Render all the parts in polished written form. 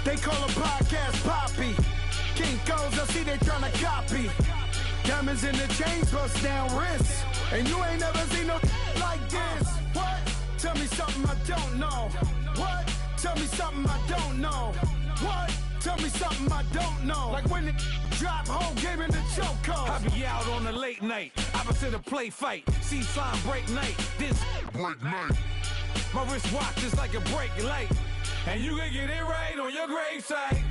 They call a podcast Poppy. Kinkos, I see they tryna copy. Diamonds in the chains, bust down wrists. And you ain't never seen no like this. What? Tell me something I don't know. What? Tell me something I don't know. What? Tell me something I don't know. Like when the drop home, gave in the chokehold. I be out on a late night, opposite a play fight. See sign break night, this break night. My wristwatch is like a brake light. And you can get it right on your gravesite.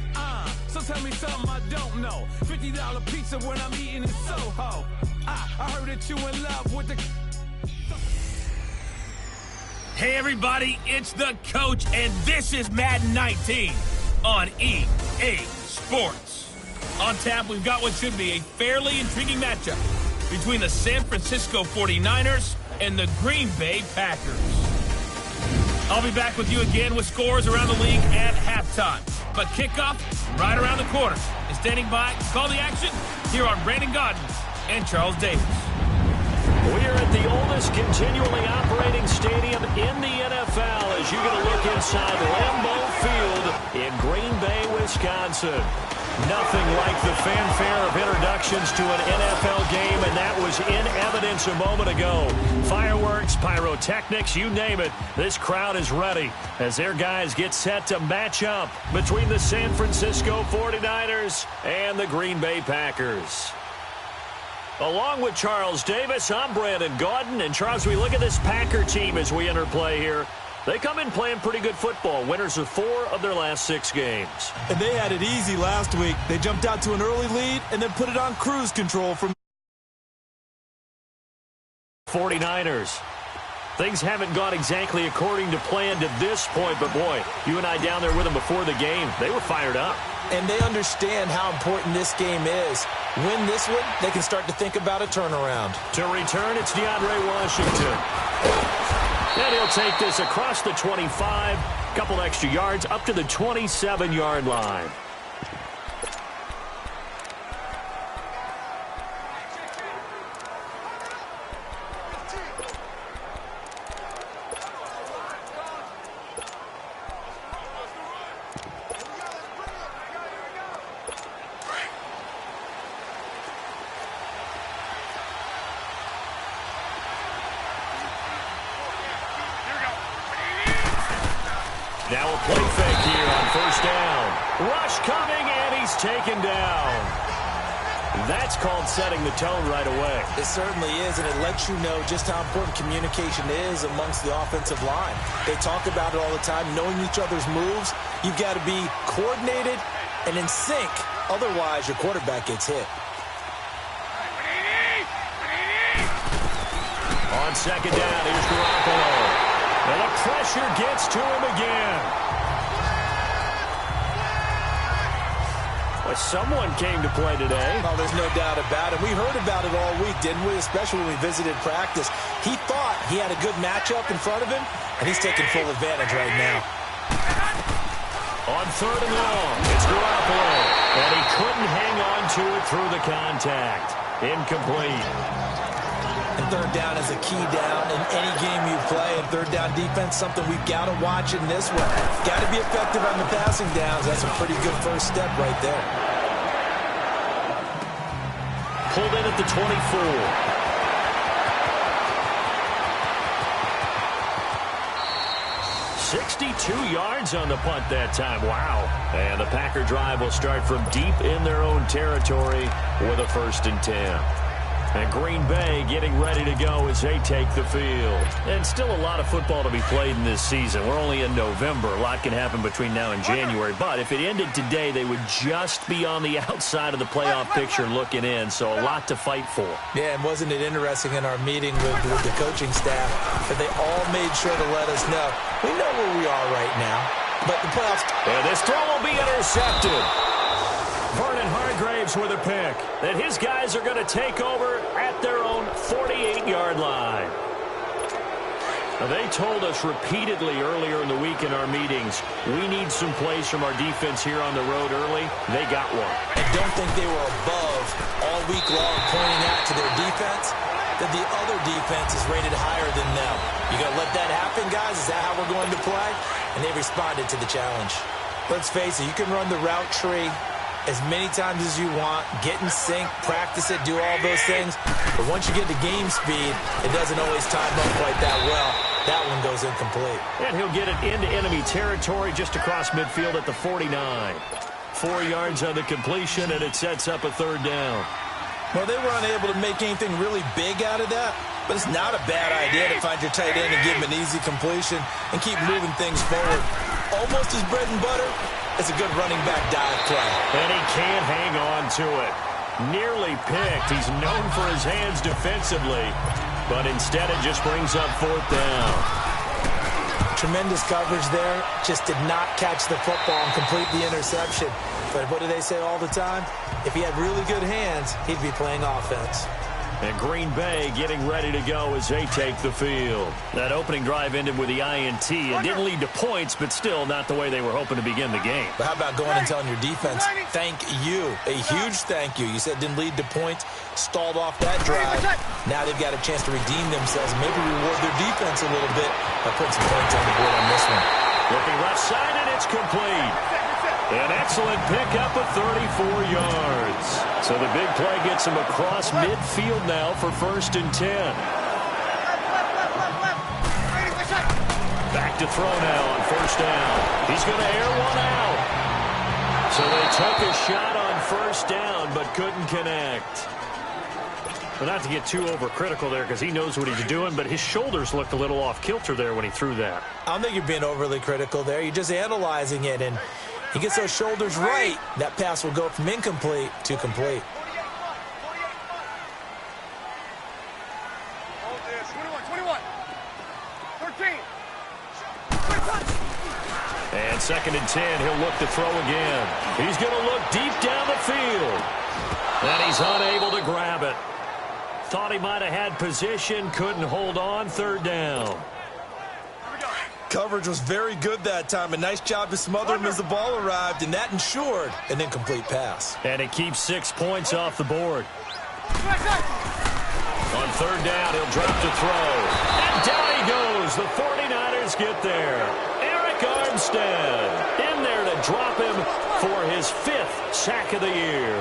So tell me something I don't know. $50 pizza when I'm eating in Soho. I heard that you in love with the... Hey everybody, it's the coach, and this is Madden 19 on EA Sports. On tap, we've got what should be a fairly intriguing matchup between the San Francisco 49ers and the Green Bay Packers. I'll be back with you again with scores around the league at halftime. But kickoff right around the corner. And standing by to call the action here on Brandon Gaudin and Charles Davis. We are at the oldest continually operating stadium in the NFL as you get a look inside Lambeau Field in Green Bay, Wisconsin. Nothing like the fanfare of introductions to an NFL game, and that was in evidence a moment ago. Fireworks, pyrotechnics, you name it. This crowd is ready as their guys get set to match up between the San Francisco 49ers and the Green Bay Packers. Along with Charles Davis, I'm Brandon Gaudin. And Charles, we look at this Packer team as we enter play here. They come in playing pretty good football. Winners of 4 of their last 6 games. And they had it easy last week. They jumped out to an early lead and then put it on cruise control from 49ers. Things haven't gone exactly according to plan to this point, but boy, you and I down there with them before the game, they were fired up. And they understand how important this game is. Win this one, they can start to think about a turnaround. To return, it's DeAndre Washington. And he'll take this across the 25, couple extra yards up to the 27-yard line. Now a play fake here on first down. Rush coming, and he's taken down. That's called setting the tone right away. It certainly is, and it lets you know just how important communication is amongst the offensive line. They talk about it all the time, knowing each other's moves. You've got to be coordinated and in sync. Otherwise, your quarterback gets hit. On second down, here's Garoppolo. And the pressure gets to him again. Well, someone came to play today. Oh, there's no doubt about it. We heard about it all week, didn't we? Especially when we visited practice. He thought he had a good matchup in front of him, and he's taking full advantage right now. On third and long, it's Garoppolo. And he couldn't hang on to it through the contact. Incomplete. And third down is a key down in any game you play. And third down defense, something we've got to watch in this one. Got to be effective on the passing downs. That's a pretty good first step right there. Pulled in at the 24. .62 yards on the punt that time. Wow. And the Packer drive will start from deep in their own territory with a 1st and 10. And Green Bay getting ready to go as they take the field. And still a lot of football to be played in this season. We're only in November. A lot can happen between now and January. But if it ended today, they would just be on the outside of the playoff picture looking in. So a lot to fight for. Yeah, and wasn't it interesting in our meeting with the coaching staff that they all made sure to let us know, we know where we are right now, but the playoffs... And this throw will be intercepted. Vernon Hargreaves with a pick. And his guys are going to take over at their own 48-yard line. Now, they told us repeatedly earlier in the week in our meetings, we need some plays from our defense here on the road early. They got one. I don't think they were above all week long pointing out to their defense that the other defense is rated higher than them. You got to let that happen, guys? Is that how we're going to play? And they responded to the challenge. Let's face it, you can run the route tree as many times as you want, get in sync, practice it, do all those things. But once you get to game speed, it doesn't always time up quite that well. That one goes incomplete. And he'll get it into enemy territory just across midfield at the 49. 4 yards on the completion, and it sets up a third down. Well, they were unable to make anything really big out of that, but it's not a bad idea to find your tight end and give him an easy completion and keep moving things forward. Almost his bread and butter. It's a good running back dive play. And he can't hang on to it. Nearly picked. He's known for his hands defensively, but instead it just brings up fourth down. Tremendous coverage there. Just did not catch the football and complete the interception. But what do they say all the time? If he had really good hands, he'd be playing offense. And Green Bay getting ready to go as they take the field. That opening drive ended with the INT. It didn't lead to points, but still not the way they were hoping to begin the game. But how about going and telling your defense, thank you. A huge thank you. You said didn't lead to points, stalled off that drive. Now they've got a chance to redeem themselves, maybe reward their defense a little bit by putting some points on the board on this one. Looking left side, and it's complete. An excellent pickup of 34 yards. So the big play gets him across midfield now for 1st and 10. Back to throw now on 1st down. He's going to air one out. So they took a shot on 1st down, but couldn't connect. But not to get too overcritical there because he knows what he's doing, but his shoulders looked a little off kilter there when he threw that. I don't think you're being overly critical there. You're just analyzing it, and he gets those shoulders right. That pass will go from incomplete to complete. And 2nd and 10, he'll look to throw again. He's going to look deep down the field. And he's unable to grab it. Thought he might have had position, couldn't hold on, 3rd down. Coverage was very good that time. A nice job to smother him as the ball arrived, and that ensured an incomplete pass. And it keeps 6 points off the board. On 3rd down, he'll drop to throw. And down he goes. The 49ers get there. Eric Armstead in there to drop him for his 5th sack of the year.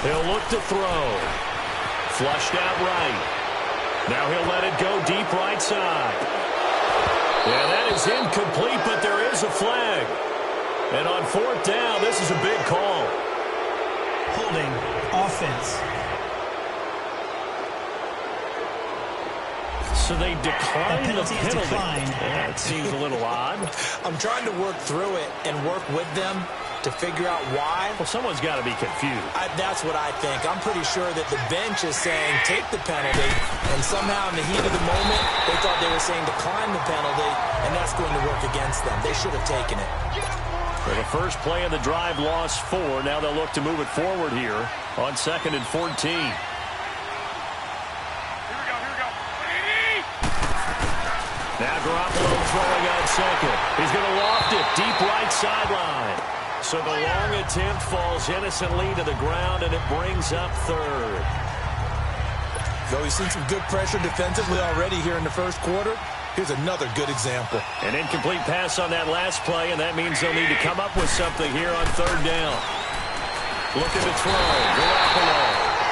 He'll look to throw. Flushed out right. Now he'll let it go deep right side. Yeah, that is incomplete, but there is a flag. And on 4th down, this is a big call. Holding offense. So they declined the penalty. Yeah, it seems a little odd. I'm trying to work through it and work with them to figure out why. Well, someone's got to be confused. That's what I think. I'm pretty sure that the bench is saying take the penalty, and somehow in the heat of the moment, they thought they were saying decline the penalty, and that's going to work against them. They should have taken it. Well, the first play of the drive lost 4. Now they'll look to move it forward here on 2nd and 14. Now Garoppolo throwing on 2nd. He's going to loft it deep right sideline. So the long attempt falls innocently to the ground, and it brings up 3rd. So we've seen some good pressure defensively already here in the first quarter. Here's another good example. An incomplete pass on that last play, and that means they'll need to come up with something here on 3rd down. Looking to throw. Garoppolo.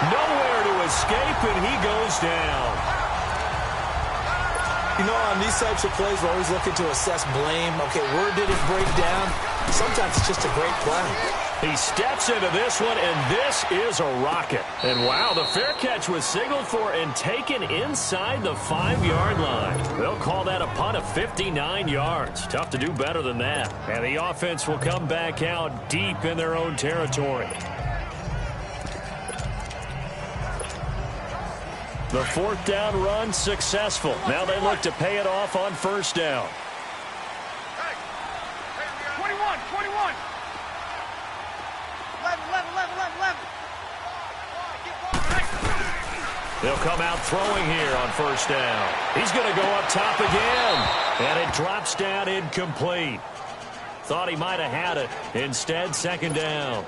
Nowhere to escape, and he goes down. You know, on these types of plays, we're always looking to assess blame. Okay, where did it break down? Sometimes it's just a great play. He steps into this one, and this is a rocket. And wow, the fair catch was signaled for and taken inside the 5-yard line. They'll call that a punt of 59 yards. Tough to do better than that. And the offense will come back out deep in their own territory. The 4th down run successful. Now they look to pay it off on 1st down. 21. 11. They'll come out throwing here on 1st down. He's going to go up top again. And it drops down incomplete. Thought he might have had it. Instead, 2nd down.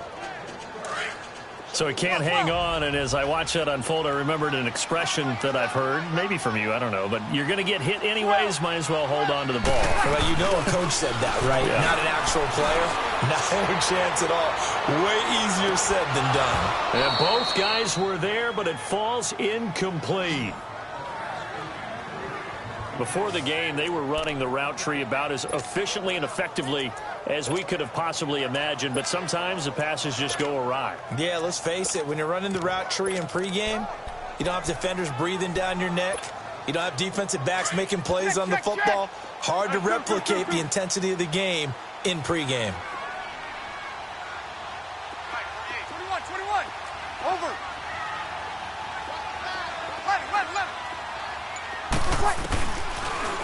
So he can't hang on, and as I watch that unfold, I remembered an expression that I've heard, maybe from you, I don't know, but you're going to get hit anyways, might as well hold on to the ball. Well, you know a coach said that, right? Yeah. Not an actual player. Not a chance at all. Way easier said than done. And both guys were there, but it falls incomplete. Before the game, they were running the route tree about as efficiently and effectively as we could have possibly imagined, but sometimes the passes just go awry. Yeah, let's face it. When you're running the route tree in pregame, you don't have defenders breathing down your neck. You don't have defensive backs making plays on the football. Hard to replicate the intensity of the game in pregame. 21. Over. 11.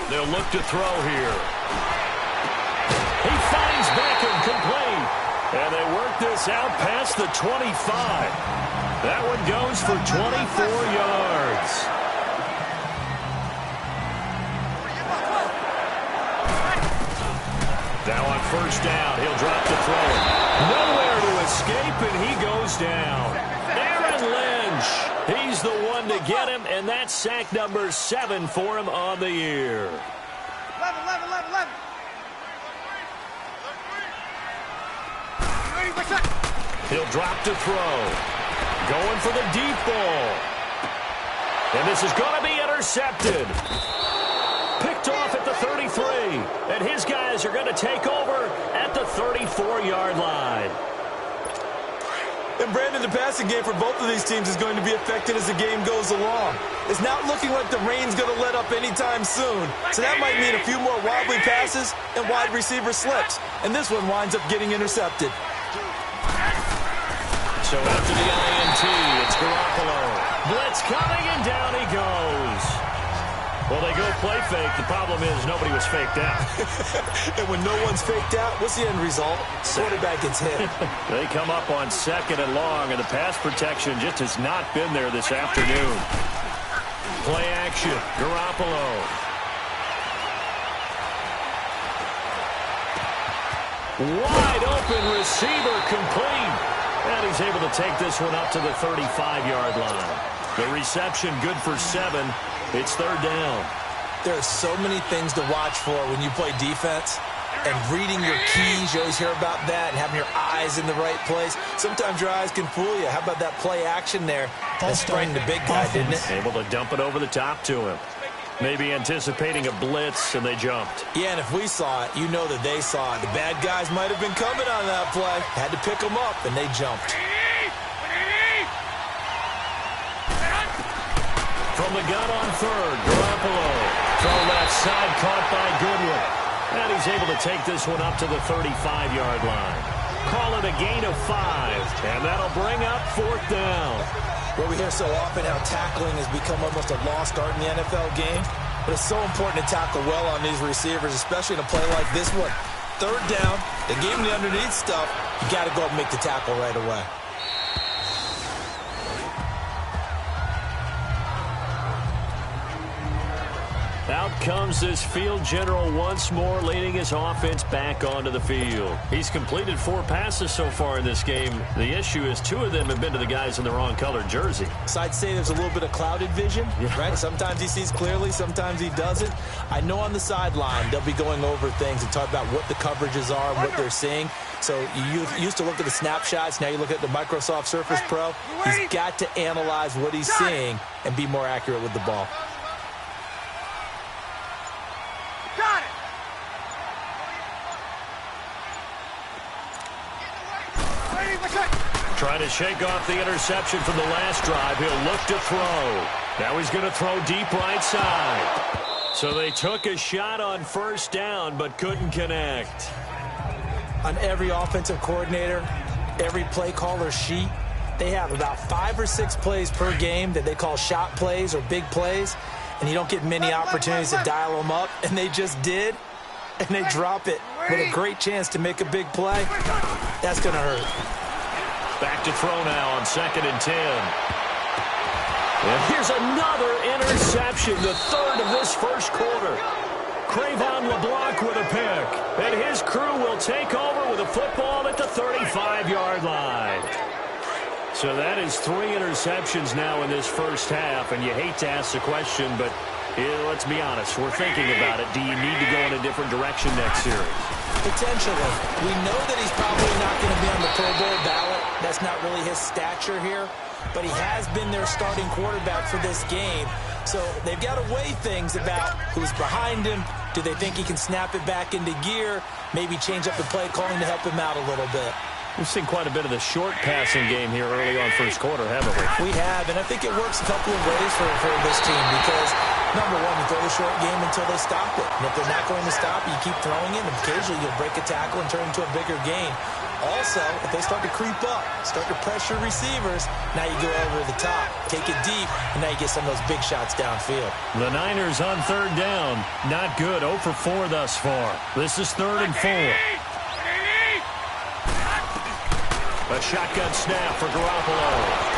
They'll look to throw here. He finds Beckham complete. And they work this out past the 25. That one goes for 24 yards. Now on first down, he'll drop to throw it. Nowhere to escape, and he goes down. Aaron Lynch. He's the one to get him, and that's sack number 7 for him on the year. 11. He'll drop to throw. Going for the deep ball. And this is going to be intercepted. Picked off at the 33. And his guys are going to take over at the 34-yard line. And Brandon, the passing game for both of these teams is going to be affected as the game goes along. It's not looking like the rain's going to let up anytime soon. So that might mean a few more wobbly passes and wide receiver slips. And this one winds up getting intercepted. So after the INT, it's Garoppolo. Blitz coming, and down he goes. Well, they go play fake. The problem is nobody was faked out. And when no one's faked out, what's the end result? Quarterback gets hit. They come up on 2nd and long, and the pass protection just has not been there this afternoon. Play action, Garoppolo. Wide open receiver complete. And he's able to take this one up to the 35-yard line. The reception good for 7. It's 3rd down. There are so many things to watch for when you play defense. And reading your keys, you always hear about that, and having your eyes in the right place. Sometimes your eyes can fool you. How about that play action there? That sprang the big guy, didn't it? Able to dump it over the top to him. Maybe anticipating a blitz, and they jumped. Yeah, and if we saw it, you know that they saw it. The bad guys might have been coming on that play. Had to pick them up, and they jumped. From the gun on 3rd, Garoppolo. Throw left side, caught by Goodwin. And he's able to take this one up to the 35-yard line. Call it a gain of 5, and that'll bring up 4th down. Well, we hear so often how tackling has become almost a lost art in the NFL game. But it's so important to tackle well on these receivers, especially in a play like this one. 3rd down, they gave him the underneath stuff. You got to go up and make the tackle right away. Out comes this field general once more, leading his offense back onto the field. He's completed 4 passes so far in this game. The issue is 2 of them have been to the guys in the wrong colored jersey. So I'd say there's a little bit of clouded vision, right? Sometimes he sees clearly, sometimes he doesn't. I know on the sideline they'll be going over things and talk about what the coverages are and what they're seeing. So you used to look at the snapshots. Now you look at the Microsoft Surface Pro. He's got to analyze what he's seeing and be more accurate with the ball. Got it. Trying to shake off the interception from the last drive. He'll look to throw. Now he's going to throw deep right side. So they took a shot on 1st down, but couldn't connect. On every offensive coordinator, every play caller sheet, they have about 5 or 6 plays per game that they call shot plays or big plays, and you don't get many opportunities to dial them up, and they just did, and they drop it with a great chance to make a big play. That's going to hurt. Back to throw now on 2nd and 10. And here's another interception, the 3rd of this first quarter. Cre'Von LeBlanc with a pick. And his crew will take over with a football at the 35-yard line. So that is 3 interceptions now in this first half, and you hate to ask the question, but let's be honest, we're thinking about it. Do you need to go in a different direction next series? Potentially. We know that he's probably not going to be on the Pro Bowl ballot. That's not really his stature here, but he has been their starting quarterback for this game. So they've got to weigh things about who's behind him. Do they think he can snap it back into gear? Maybe change up the play calling to help him out a little bit. We've seen quite a bit of the short passing game here early on first quarter, haven't we? We have, and I think it works a couple of ways for this team because, number one, you throw the short game until they stop it. And if they're not going to stop it, you keep throwing it, and occasionally you'll break a tackle and turn into a bigger gain. Also, if they start to creep up, start to pressure receivers, now you go over the top, take it deep, and now you get some of those big shots downfield. The Niners on third down. Not good. 0 for 4 thus far. This is 3rd and 4. A shotgun snap for Garoppolo.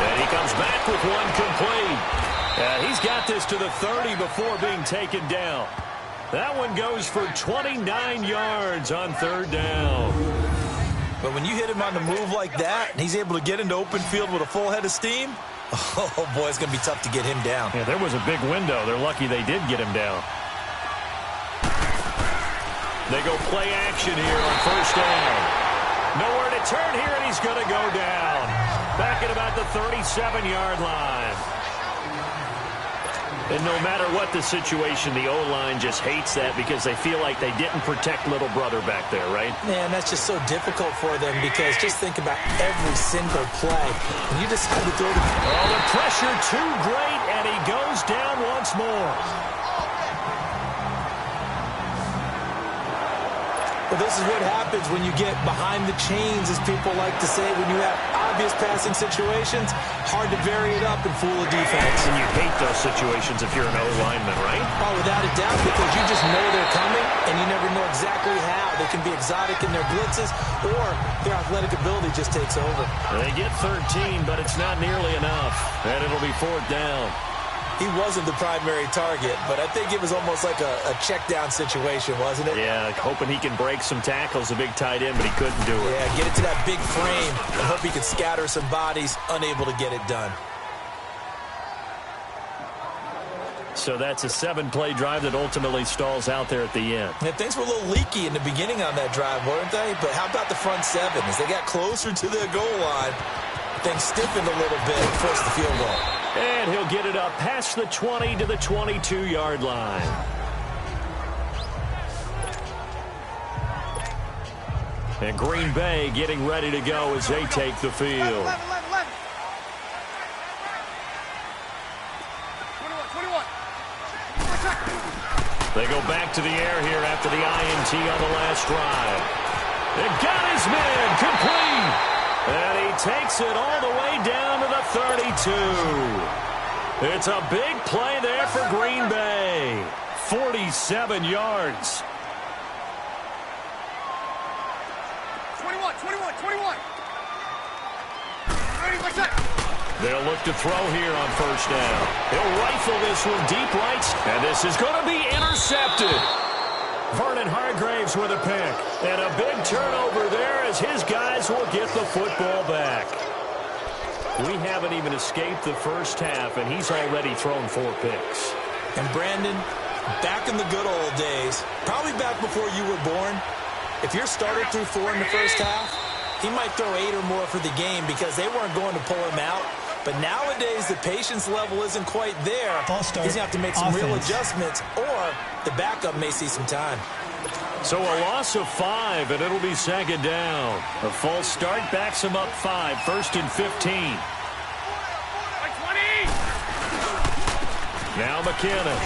And he comes back with one complete. He's got this to the 30 before being taken down. That one goes for 29 yards on 3rd down. But when you hit him on the move like that, and he's able to get into open field with a full head of steam, oh boy, it's going to be tough to get him down. Yeah, there was a big window. They're lucky they did get him down. They go play action here on 1st down. Nowhere to turn here, and he's going to go down. Back at about the 37-yard line. And no matter what the situation, the O-line just hates that because they feel like they didn't protect little brother back there, right? Man, that's just so difficult for them because just think about every single play. And you decide to throw the... Oh, the pressure too great, and he goes down once more. Well, this is what happens when you get behind the chains, as people like to say. When you have obvious passing situations, hard to vary it up and fool a defense. And you hate those situations if you're an O-lineman, right? Oh, without a doubt, because you just know they're coming, and you never know exactly how. They can be exotic in their blitzes, or their athletic ability just takes over. They get 13, but it's not nearly enough. And it'll be 4th down. He wasn't the primary target, but I think it was almost like a check down situation, wasn't it? Yeah, hoping he can break some tackles, a big tight end, but he couldn't do it. Yeah, get it to that big frame and hope he can scatter some bodies, unable to get it done. So that's a 7-play drive that ultimately stalls out there at the end. Yeah, things were a little leaky in the beginning on that drive, weren't they? But how about the front 7? As they got closer to the goal line, things stiffened a little bit and forced the field goal. And he'll get it up past the 20 to the 22-yard line. And Green Bay getting ready to go as they take the field. 11. 21. They go back to the air here after the INT on the last drive. They got his man complete. And he takes it all the way down to the 32. It's a big play there for Green Bay. 47 yards. 21. Ready, my set. They'll look to throw here on 1st down. He'll rifle this one deep right, and this is going to be intercepted. Vernon Hargreaves with a pick. And a big turnover there as his guys will get the football back. We haven't even escaped the first half, and he's already thrown 4 picks. And Brandon, back in the good old days, probably back before you were born, if your starter threw 4 in the first half, he might throw 8 or more for the game because they weren't going to pull him out. But nowadays, the patience level isn't quite there. He's going to have to make some real adjustments, or the backup may see some time. So a loss of 5, and it'll be 2nd down. A false start backs him up 5, 1st and 15. Now McKinnon.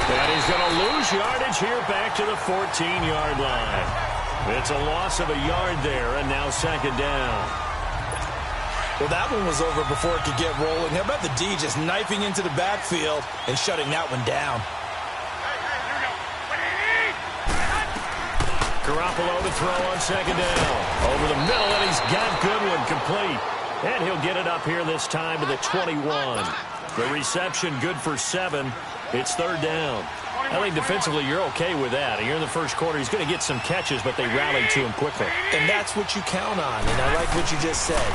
And he's going to lose yardage here back to the 14-yard line. It's a loss of a yard there, and now 2nd down. Well, that one was over before it could get rolling. How about the D just knifing into the backfield and shutting that one down? Garoppolo to throw on 2nd down. Over the middle, and he's got Goodwin complete. And he'll get it up here this time to the 21. The reception good for 7. It's 3rd down. I think defensively you're okay with that. You're in the first quarter. He's going to get some catches, but they rallied to him quickly. And that's what you count on. And I like what you just said.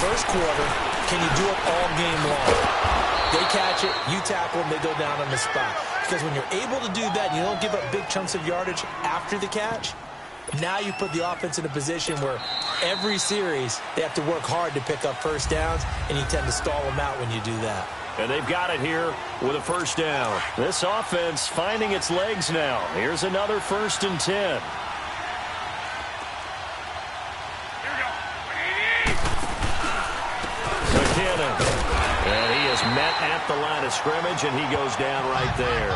first quarter, can you do it all game long? They catch it, you tackle them, they go down on the spot. Because when you're able to do that, you don't give up big chunks of yardage after the catch, now you put the offense in a position where every series they have to work hard to pick up first downs, and you tend to stall them out when you do that. And they've got it here with a first down. This offense finding its legs now. Here's another 1st and 10. McKinnon. And he is met at the line of scrimmage, and he goes down right there.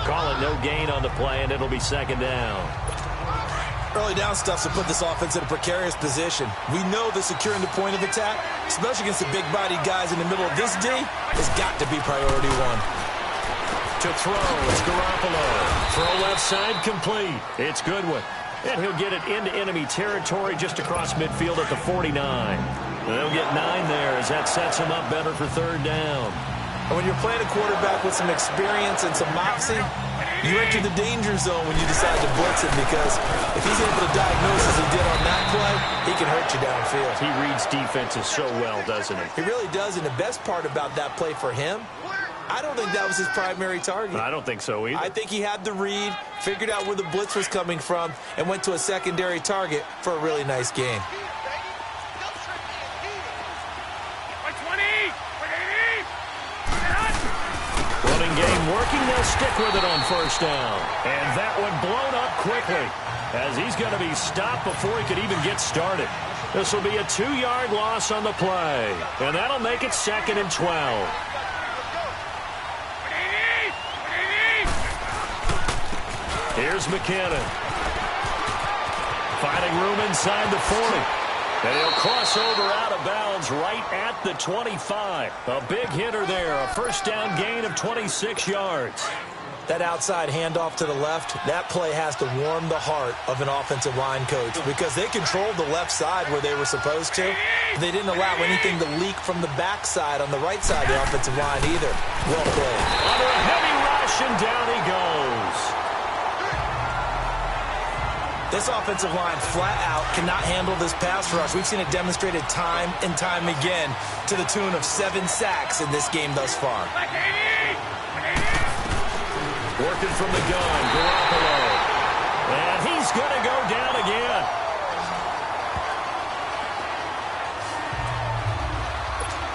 Call it no gain on the play, and it'll be 2nd down. Early down stuff to put this offense in a precarious position. We know that securing the point of attack, especially against the big-bodied guys in the middle of this D, has got to be priority one. To throw, it's Garoppolo. Throw left side complete. It's Goodwin. And he'll get it into enemy territory just across midfield at the 49. And they'll get 9 there as that sets him up better for 3rd down. And when you're playing a quarterback with some experience and some moxie, you enter the danger zone when you decide to blitz him, because if he's able to diagnose as he did on that play, he can hurt you downfield. He reads defenses so well, doesn't he? He really does, and the best part about that play for him, I don't think that was his primary target. I don't think so either. I think he had the read, figured out where the blitz was coming from, and went to a secondary target for a really nice game. Running game working, they'll stick with it on 1st down. And that one blown up quickly, as he's going to be stopped before he could even get started. This will be a 2-yard loss on the play, and that'll make it 2nd and 12. Here's McKinnon. Finding room inside the 40. And he'll cross over out of bounds right at the 25. A big hitter there. A 1st down gain of 26 yards. That outside handoff to the left, that play has to warm the heart of an offensive line coach, because they controlled the left side where they were supposed to. They didn't allow anything to leak from the backside on the right side of the offensive line either. Well played. Under a heavy rush, and down he goes. This offensive line flat out cannot handle this pass rush. We've seen it demonstrated time and time again to the tune of 7 sacks in this game thus far. Working from the gun, Garoppolo. And he's going to go down again.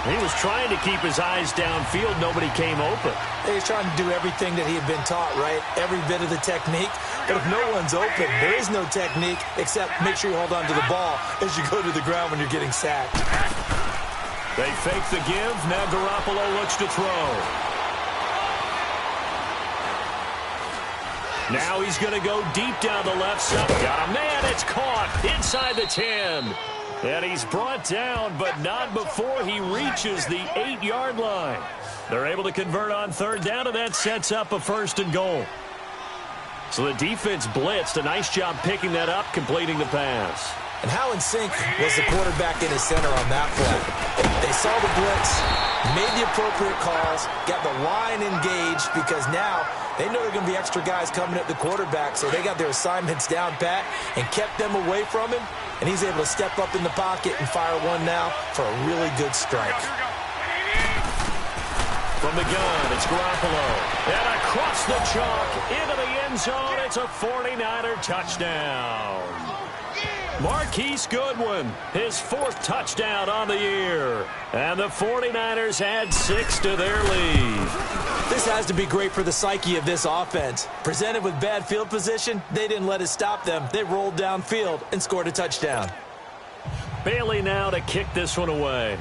He was trying to keep his eyes downfield. Nobody came open. He's trying to do everything that he had been taught, right? Every bit of the technique. But if no one's open, there is no technique except make sure you hold on to the ball as you go to the ground when you're getting sacked. They fake the give. Now Garoppolo looks to throw. Now he's going to go deep down the left side. Got a man. It's caught inside the 10. And he's brought down, but not before he reaches the 8-yard line. They're able to convert on 3rd down, and that sets up a 1st and goal. So the defense blitzed. A nice job picking that up, completing the pass. And how in sync was the quarterback in his center on that play? They saw the blitz, made the appropriate calls, got the line engaged, because now they know there are going to be extra guys coming at the quarterback, so they got their assignments down pat and kept them away from him, and he's able to step up in the pocket and fire one now for a really good strike. From the gun, it's Garoppolo. And across the chalk, into the end zone, it's a 49er touchdown. Marquise Goodwin, his 4th touchdown on the year. And the 49ers add 6 to their lead. This has to be great for the psyche of this offense. Presented with bad field position, they didn't let it stop them. They rolled downfield and scored a touchdown. Bailey now to kick this one away.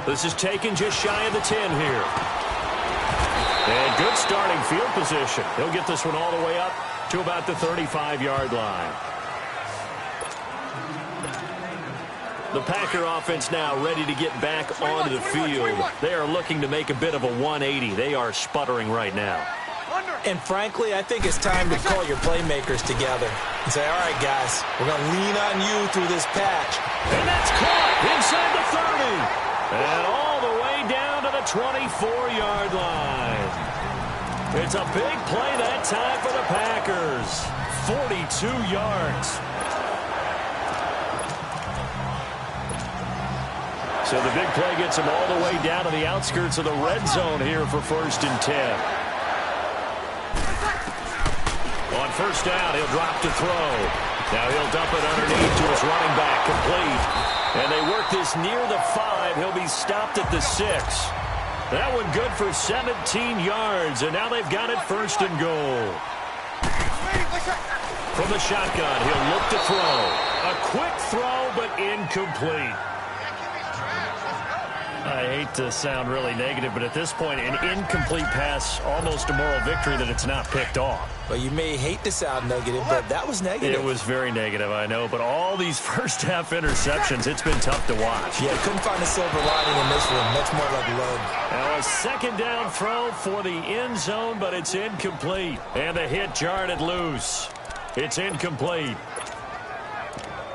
This is taken just shy of the 10 here. And good starting field position. He'll get this one all the way up to about the 35-yard line. The Packer offense now ready to get back onto the field. They are looking to make a bit of a 180. They are sputtering right now. And frankly, I think it's time to call your playmakers together and say, all right, guys, we're going to lean on you through this patch. And that's caught inside the 30. And all the way down to the 24-yard line. It's a big play that time for the Packers. 42 yards. So the big play gets him all the way down to the outskirts of the red zone here for 1st and 10. On 1st down, he'll drop to throw. Now he'll dump it underneath to his running back, complete. And they work this near the 5. He'll be stopped at the 6. That one good for 17 yards, and now they've got it 1st and goal. From the shotgun, he'll look to throw. A quick throw, but incomplete. I hate to sound really negative, but at this point, an incomplete pass, almost a moral victory that it's not picked off. Well, you may hate to sound negative, but that was negative. It was very negative, I know, but all these first-half interceptions, it's been tough to watch. Yeah, couldn't find a silver lining in this one. Much more like load. Now a 2nd down throw for the end zone, but it's incomplete. And the hit jarred it loose. It's incomplete.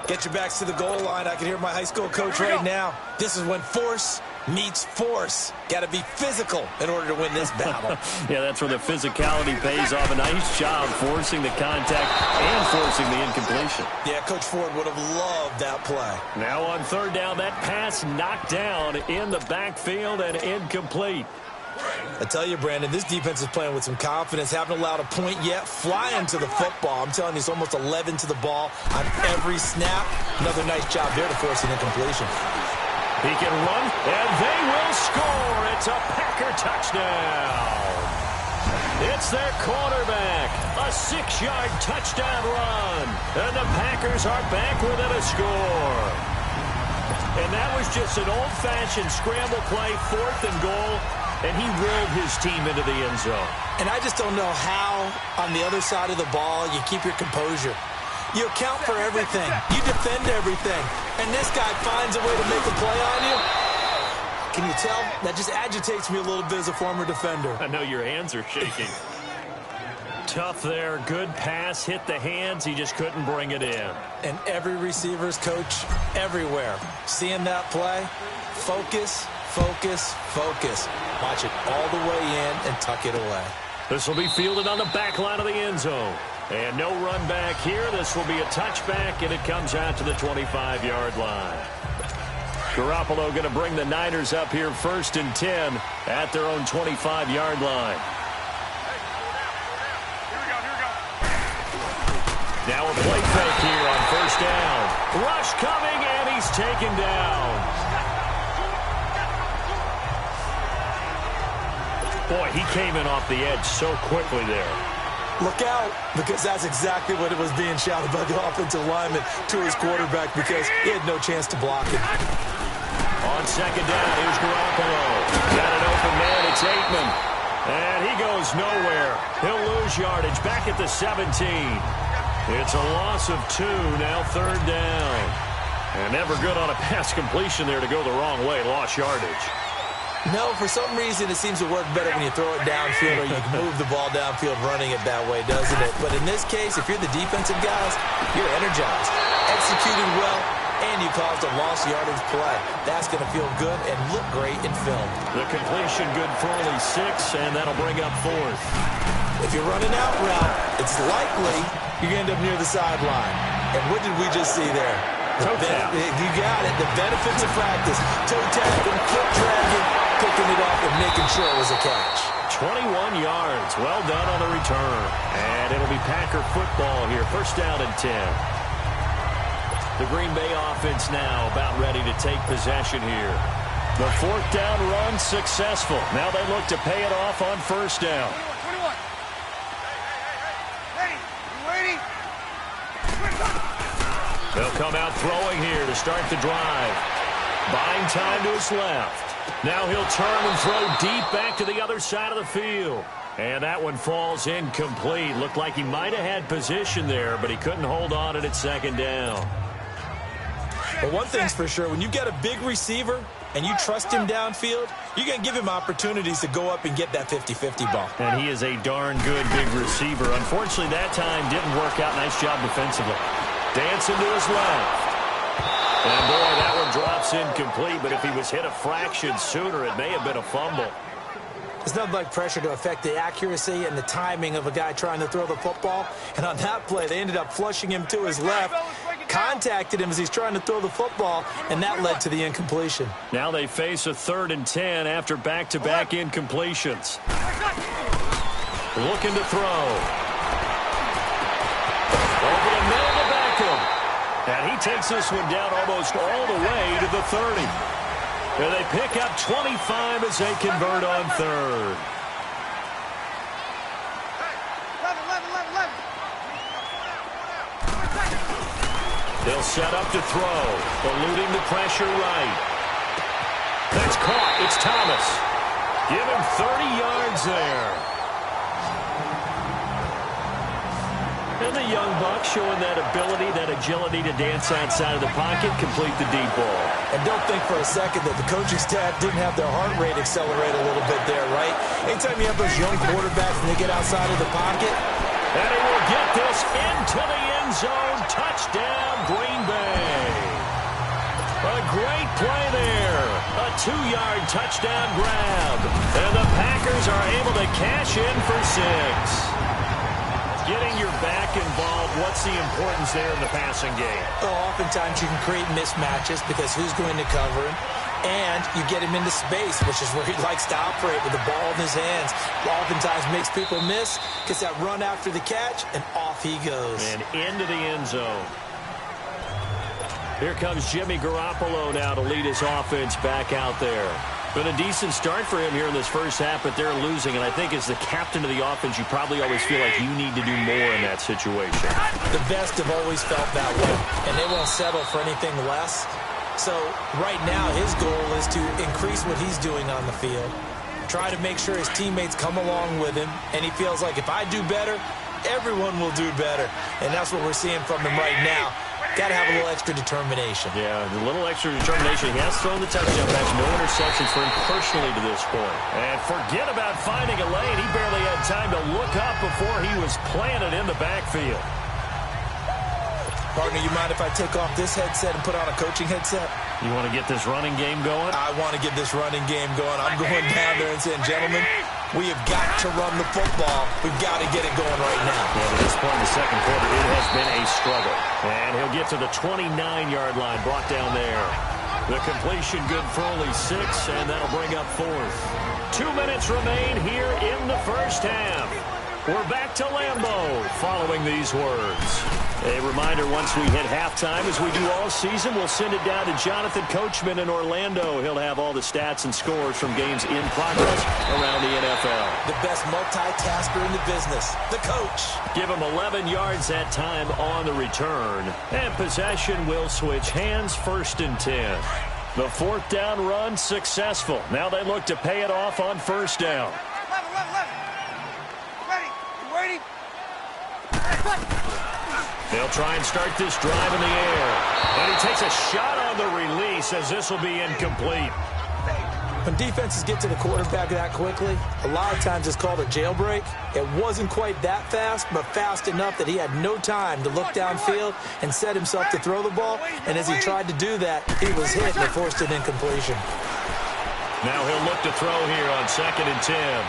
Get your backs to the goal line. I can hear my high school coach right now. This is when force meets force. Got to be physical in order to win this battle. Yeah, that's where the physicality pays off. A nice job forcing the contact and forcing the incompletion. Yeah, Coach Ford would have loved that play. Now on 3rd down, that pass knocked down in the backfield and incomplete. I tell you, Brandon, this defense is playing with some confidence. Haven't allowed a point yet. Flying to the football. I'm telling you, it's almost 11 to the ball on every snap. Another nice job there to force an incompletion. He can run, and they will score. It's a Packer touchdown. It's their quarterback. A 6-yard touchdown run. And the Packers are back within a score. And that was just an old-fashioned scramble play, 4th and goal. And he rolled his team into the end zone. And I just don't know how, on the other side of the ball, you keep your composure. You account for everything. You defend everything. And this guy finds a way to make a play on you. Can you tell? That just agitates me a little bit as a former defender. I know your hands are shaking. Tough there. Good pass. Hit the hands. He just couldn't bring it in. And every receiver's coach everywhere. Seeing that play, focus, focus, focus. Watch it all the way in and tuck it away. This will be fielded on the back line of the end zone. And no run back here. This will be a touchback, and it comes out to the 25-yard line. Garoppolo going to bring the Niners up here 1st and 10 at their own 25-yard line. Now a play fake here on 1st down. Rush coming, and he's taken down. Boy, he came in off the edge so quickly there. Look out, because that's exactly what it was being shouted by the offensive lineman to his quarterback, because he had no chance to block it. On 2nd down, here's Garoppolo. Got an open man, it's Aikman. And he goes nowhere. He'll lose yardage back at the 17. It's a loss of 2, now 3rd down. And never good on a pass completion there to go the wrong way, lost yardage. No, for some reason it seems to work better when you throw it downfield or you can move the ball downfield running it that way, doesn't it? But in this case, if you're the defensive guys, you're energized, executing well, and you caused a lost yardage play. That's going to feel good and look great in film. The completion good for only 6, and that'll bring up 4th. If you're running out route, it's likely you're going to end up near the sideline. And what did we just see there? You got it. The benefits of practice. Toe tapping, foot dragging, picking it up and making sure it was a catch. 21 yards. Well done on the return. And it'll be Packer football here. 1st down and 10. The Green Bay offense now about ready to take possession here. The 4th down run successful. Now they look to pay it off on 1st down. 21. Ready? You ready? They'll come out throwing here to start the drive. Buying time to his left. Now he'll turn and throw deep back to the other side of the field. And that one falls incomplete. Looked like he might have had position there, but he couldn't hold on it at 2nd down. Well, one thing's for sure. When you get a big receiver and you trust him downfield, you're going to give him opportunities to go up and get that 50-50 ball. And he is a darn good big receiver. Unfortunately, that time didn't work out. Nice job defensively. Dancing to his left. And, boy, that one drops incomplete. But if he was hit a fraction sooner, it may have been a fumble. There's nothing like pressure to affect the accuracy and the timing of a guy trying to throw the football. And on that play, they ended up flushing him to his left. contacted him as he's trying to throw the football, and that led to the incompletion. Now they face a 3rd and 10 after back-to-back incompletions. Looking to throw. Over the middle to Beckham. And he takes this one down almost all the way to the 30. And they pick up 25 as they convert on 3rd. They'll set up to throw, eluding the pressure right. That's caught. It's Thomas. Give him 30 yards there. And the young buck showing that ability, that agility to dance outside of the pocket, complete the deep ball. And don't think for a second that the coaching staff didn't have their heart rate accelerate a little bit there, right? Anytime you have those young quarterbacks and they get outside of the pocket. And he will get this into the end zone. Touchdown, Green Bay. A great play there. A 2-yard touchdown grab. And the Packers are able to cash in for 6. Getting your back involved, what's the importance there in the passing game? Well, oftentimes you can create mismatches because who's going to cover him? And you get him into space, which is where he likes to operate with the ball in his hands. Oftentimes makes people miss, gets that run after the catch, and off he goes. And into the end zone. Here comes Jimmy Garoppolo now to lead his offense back out there. Been a decent start for him here in this first half, but they're losing. And I think as the captain of the offense, you probably always feel like you need to do more in that situation. The best have always felt that way, and they won't settle for anything less. So right now his goal is to increase what he's doing on the field, try to make sure his teammates come along with him, and he feels like if I do better, everyone will do better. And that's what we're seeing from him right now. Got to have a little extra determination. Yeah, a little extra determination. He has thrown the touchdown pass. No interceptions for him personally to this point. And forget about finding a lane. He barely had time to look up before he was planted in the backfield. Partner, you mind if I take off this headset and put on a coaching headset? You want to get this running game going? I want to get this running game going. I'm going down there and saying, gentlemen, we have got to run the football. We've got to get it going right now. Yeah, to this point in the second quarter, it has been a struggle. And he'll get to the 29-yard line, brought down there. The completion good for only 6, and that'll bring up 4th. 2 minutes remain here in the first half. We're back to Lambeau following these words. A reminder, once we hit halftime, as we do all season, we'll send it down to Jonathan Coachman in Orlando. He'll have all the stats and scores from games in progress around the NFL. The best multitasker in the business, the coach. Give him 11 yards that time on the return. And possession will switch hands, 1st and 10. The 4th down run successful. Now they look to pay it off on 1st down. 11. Ready. You waiting? They'll try and start this drive in the air. And he takes a shot on the release as this will be incomplete. When defenses get to the quarterback that quickly, a lot of times it's called a jailbreak. It wasn't quite that fast, but fast enough that he had no time to look downfield and set himself to throw the ball. And as he tried to do that, he was hit and forced an incompletion. Now he'll look to throw here on 2nd and 10.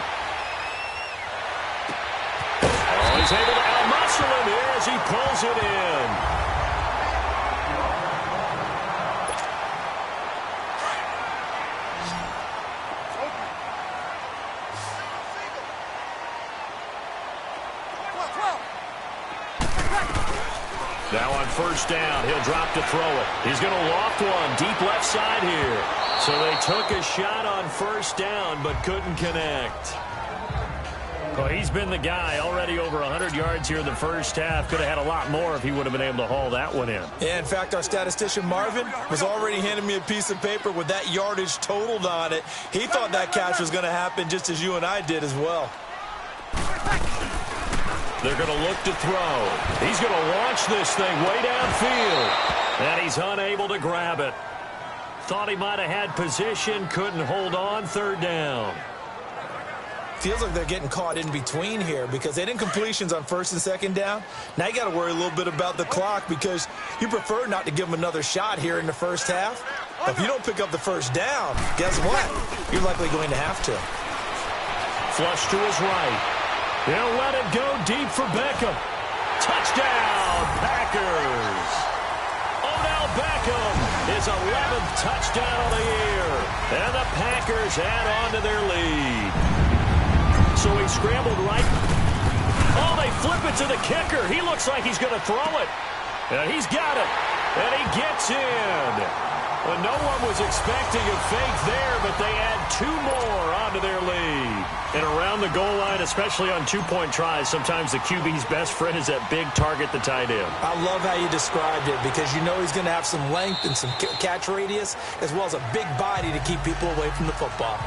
Oh, he's able to out-muscle him here as he pulls it in. Now on 1st down, he'll drop to throw it. He's going to loft one deep left side here. So they took a shot on 1st down but couldn't connect. Well, he's been the guy, already over 100 yards here in the first half. Could have had a lot more if he would have been able to haul that one in. Yeah, in fact, our statistician Marvin was already handing me a piece of paper with that yardage totaled on it. He thought that catch was going to happen just as you and I did as well. They're going to look to throw. He's going to launch this thing way downfield. And he's unable to grab it. Thought he might have had position, couldn't hold on, 3rd down. Feels like they're getting caught in between here because they didn't completions on 1st and 2nd down. Now you got to worry a little bit about the clock because you prefer not to give them another shot here in the first half. But if you don't pick up the 1st down, guess what? You're likely going to have to. Flush to his right. They'll let it go deep for Beckham. Touchdown, Packers. Beckham, his 11th touchdown of the year. And the Packers add on to their lead. So he scrambled right. Oh, they flip it to the kicker. He looks like he's going to throw it. He's got it. And he gets in. Well, no one was expecting a fake there, but they add 2 more onto their lead. And around the goal line, especially on 2-point tries, sometimes the QB's best friend is that big target, the tight end. I love how you described it because you know he's going to have some length and some catch radius as well as a big body to keep people away from the football.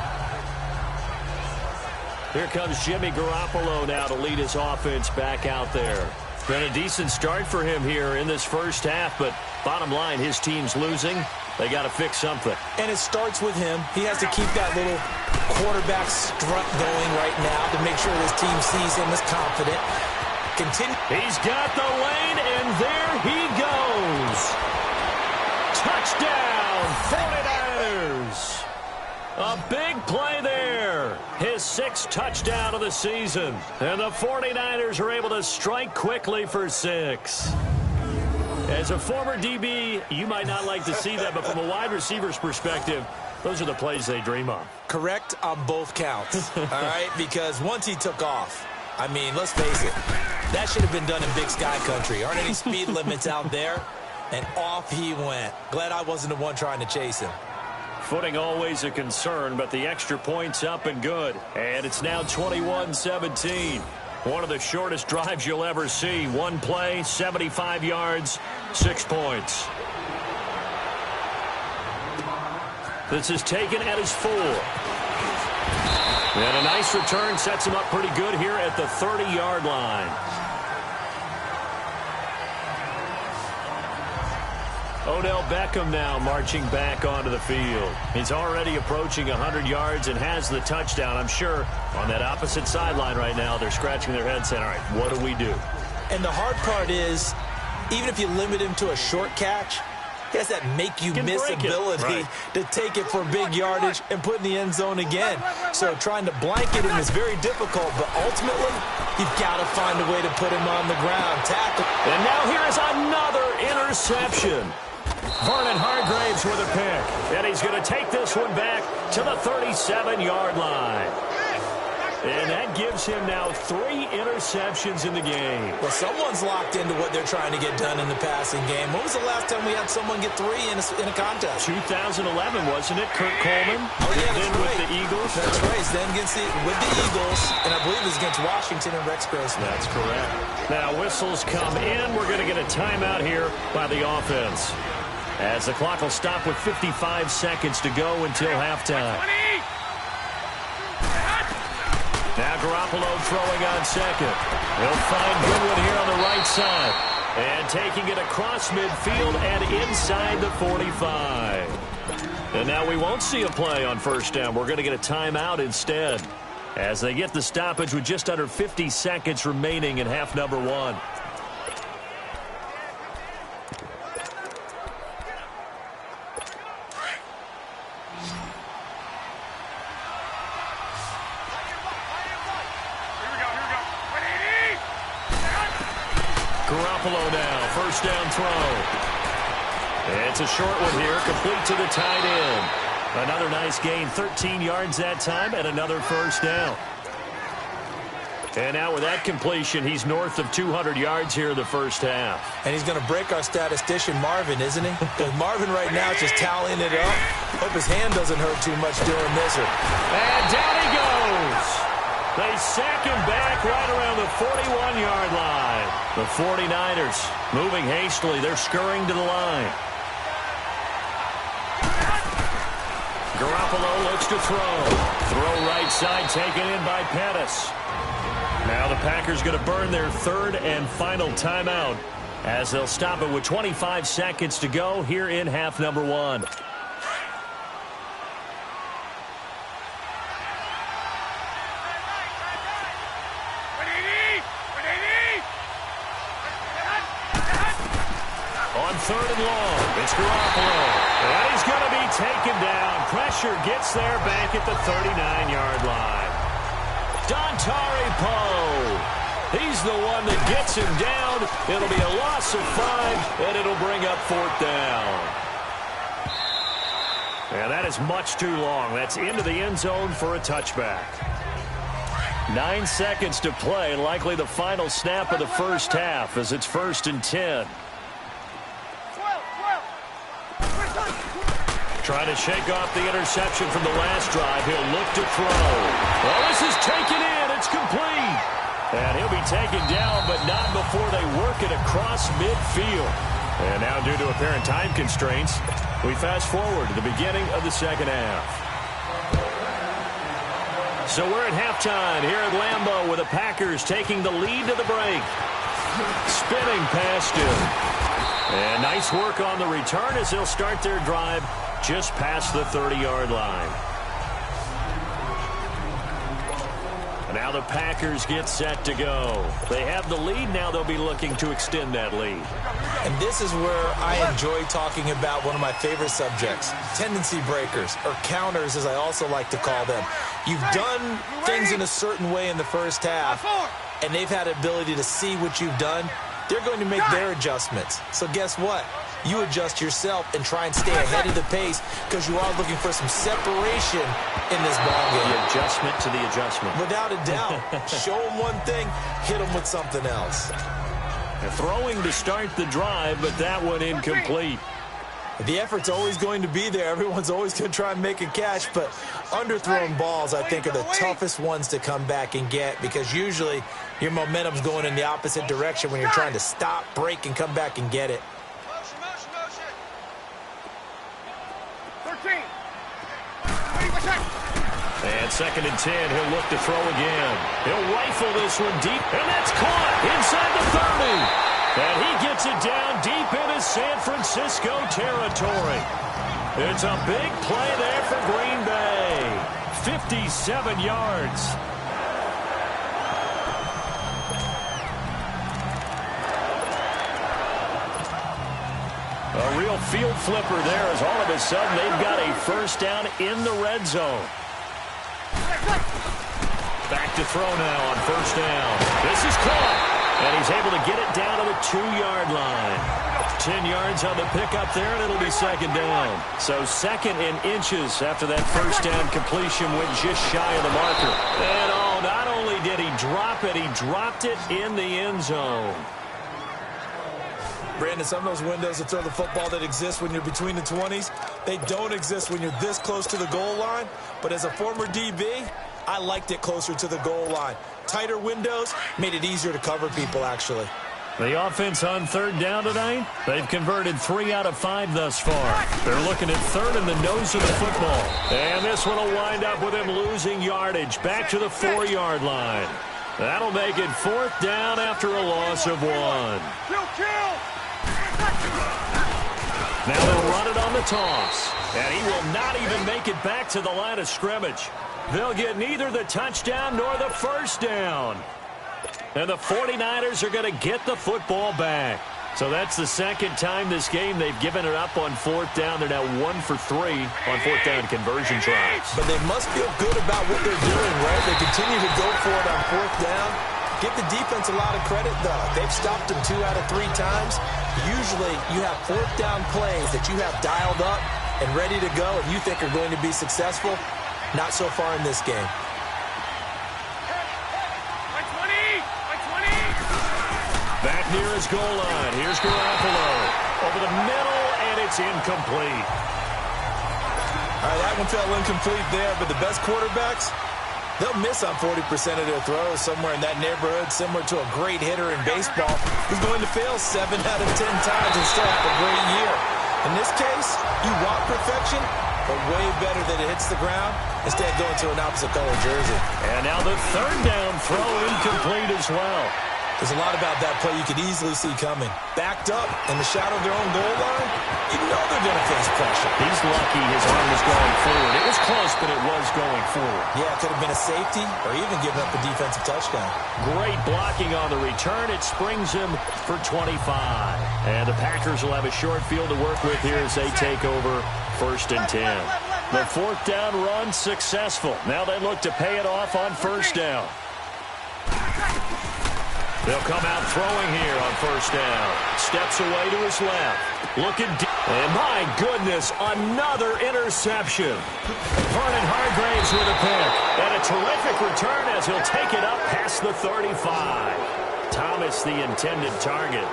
Here comes Jimmy Garoppolo now to lead his offense back out there. Been a decent start for him here in this first half, but bottom line, his team's losing. They got to fix something. And it starts with him. He has to keep that little quarterback strut going right now to make sure his team sees him as confident. He's got the lane, and there he goes. Touchdown, 49ers. A big play there. His 6th touchdown of the season. And the 49ers are able to strike quickly for 6. As a former DB, you might not like to see that, but from a wide receiver's perspective, those are the plays they dream of. Correct on both counts, all right? Because once he took off, I mean, let's face it, that should have been done in Big Sky Country. Aren't any speed limits out there? And off he went. Glad I wasn't the one trying to chase him. Footing always a concern, but the extra point's up and good. And it's now 21-17. One of the shortest drives you'll ever see. One play, 75 yards, 6 points. This is taken at his 4. And a nice return sets him up pretty good here at the 30-yard line. Odell Beckham now marching back onto the field. He's already approaching 100 yards and has the touchdown. I'm sure on that opposite sideline right now, they're scratching their heads saying, all right, what do we do? And the hard part is, even if you limit him to a short catch, he has that make-you-miss ability to take it for big yardage and put in the end zone again. So trying to blanket him is very difficult, but ultimately, you've got to find a way to put him on the ground. Tackle. And now here is another interception. Vernon Hargreaves with a pick. And he's going to take this one back to the 37-yard line. And that gives him now 3 interceptions in the game. Well, someone's locked into what they're trying to get done in the passing game. When was the last time we had someone get 3 in a contest? 2011, wasn't it? Kurt Coleman. Oh, yeah, that's then right. With the Eagles. That's right. Then with the Eagles, and I believe it was against Washington and Rex Grossman. That's correct. Now whistles come in. We're going to get a timeout here by the offense, as the clock will stop with 55 seconds to go until halftime. Now Garoppolo throwing on second. He'll find Goodwin here on the right side. And taking it across midfield and inside the 45. And now we won't see a play on first down. We're going to get a timeout instead, as they get the stoppage with just under 50 seconds remaining in half number 1. Garoppolo now, first down throw. It's a short one here, complete to the tight end. Another nice gain, 13 yards that time, and another first down. And now with that completion, he's north of 200 yards here in the first half. And he's going to break our statistician, Marvin, isn't he? Because Marvin right now is just tallying it up. Hope his hand doesn't hurt too much doing this. And down he goes. They sack him back right around the 41-yard line. The 49ers moving hastily. They're scurrying to the line. Garoppolo looks to throw. Throw right side taken in by Pettis. Now the Packers going to burn their 3rd and final timeout, as they'll stop it with 25 seconds to go here in half number 1. On 3rd and long, it's Garoppolo. And he's going to be taken down. Pressure gets there back at the 39-yard line. Dontari Poe He's the one that gets him down. It'll be a loss of 5, and it'll bring up 4th down. And that is much too long. That's into the end zone for a touchback. 9 seconds to play, likely the final snap of the first half as it's 1st and 10. Trying to shake off the interception from the last drive. He'll look to throw. Well, this is taken in. It's complete. And he'll be taken down, but not before they work it across midfield. And now, due to apparent time constraints, we fast forward to the beginning of the second half. So we're at halftime here at Lambeau with the Packers taking the lead to the break. Spinning past him. And nice work on the return as they'll start their drive just past the 30-yard line. And now the Packers get set to go. They have the lead. Now they'll be looking to extend that lead. And this is where I enjoy talking about one of my favorite subjects, tendency breakers, or counters as I also like to call them. You've done things in a certain way in the first half, and they've had the ability to see what you've done. They're going to make their adjustments. So guess what? You adjust yourself and try and stay ahead of the pace because you are looking for some separation in this ballgame. The adjustment to the adjustment. Without a doubt. Show them one thing, hit them with something else. They're throwing to start the drive, but that one incomplete. The effort's always going to be there. Everyone's always going to try and make a catch, but underthrown balls, I think, are the toughest ones to come back and get because usually your momentum's going in the opposite direction when you're trying to stop, break, and come back and get it. And 2nd and 10, he'll look to throw again. He'll rifle this one deep, and that's caught inside the 30. And he gets it down deep into San Francisco territory. It's a big play there for Green Bay. 57 yards. A real field flipper there as all of a sudden they've got a first down in the red zone. Back to throw now on first down. This is caught. And he's able to get it down to the 2-yard line. 10 yards on the pickup there, and it'll be 2nd down. So 2nd in inches after that first down completion went just shy of the marker. And oh, not only did he drop it, he dropped it in the end zone. Brandon, some of those windows to throw the football that exist when you're between the 20s, they don't exist when you're this close to the goal line. But as a former DB, I liked it closer to the goal line. Tighter windows made it easier to cover people, actually. The offense on 3rd down tonight, they've converted 3 out of 5 thus far. They're looking at 3rd in the nose of the football. And this one will wind up with him losing yardage back to the 4-yard line. That'll make it 4th down after a loss of 1. Now they'll run it on the toss. And he will not even make it back to the line of scrimmage. They'll get neither the touchdown nor the first down. And the 49ers are going to get the football back. So that's the 2nd time this game they've given it up on 4th down. They're now 1 for 3 on 4th down conversion tries. But they must feel good about what they're doing, right? They continue to go for it on 4th down. Give the defense a lot of credit, though. They've stopped them 2 out of 3 times. Usually you have 4th down plays that you have dialed up and ready to go and you think are going to be successful. Not so far in this game. Back near his goal line. Here's Garoppolo. Over the middle, and it's incomplete. All right, that one fell incomplete there, but the best quarterbacks, they'll miss on 40% of their throws somewhere in that neighborhood, similar to a great hitter in baseball who's going to fail 7 out of 10 times and still have a great year. In this case, you want perfection, but way better that it hits the ground instead of going to an opposite color jersey. And now the 3rd down throw incomplete as well. There's a lot about that play you could easily see coming. Backed up in the shadow of their own goal line, you know they're going to face pressure. He's lucky his arm was going forward. It was close, but it was going forward. Yeah, it could have been a safety or even giving up a defensive touchdown. Great blocking on the return. It springs him for 25. And the Packers will have a short field to work with here as they take over 1st and 10. The 4th down run successful. Now they look to pay it off on 1st down. They'll come out throwing here on first down. Steps away to his left. Looking deep. And my goodness, another interception. Vernon Hargreaves with a pick. And a terrific return as he'll take it up past the 35. Thomas, the intended target.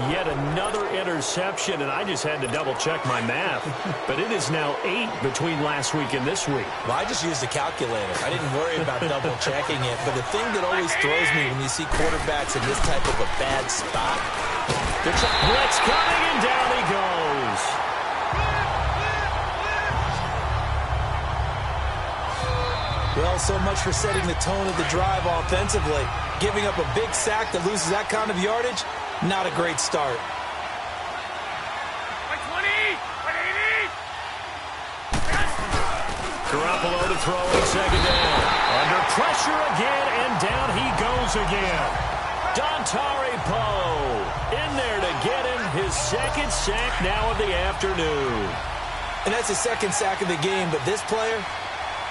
Yet another interception, and I just had to double-check my math. But it is now 8 between last week and this week. Well, I just used a calculator. I didn't worry about double-checking it. But the thing that always throws me when you see quarterbacks in this type of a bad spot, blitz coming, and down he goes. Well, so much for setting the tone of the drive offensively. Giving up a big sack that loses that kind of yardage, not a great start. Garoppolo to throw in second down. Under pressure again, and down he goes again. Dontari Poe in there to get him his second sack now of the afternoon. And that's his second sack of the game, but this player,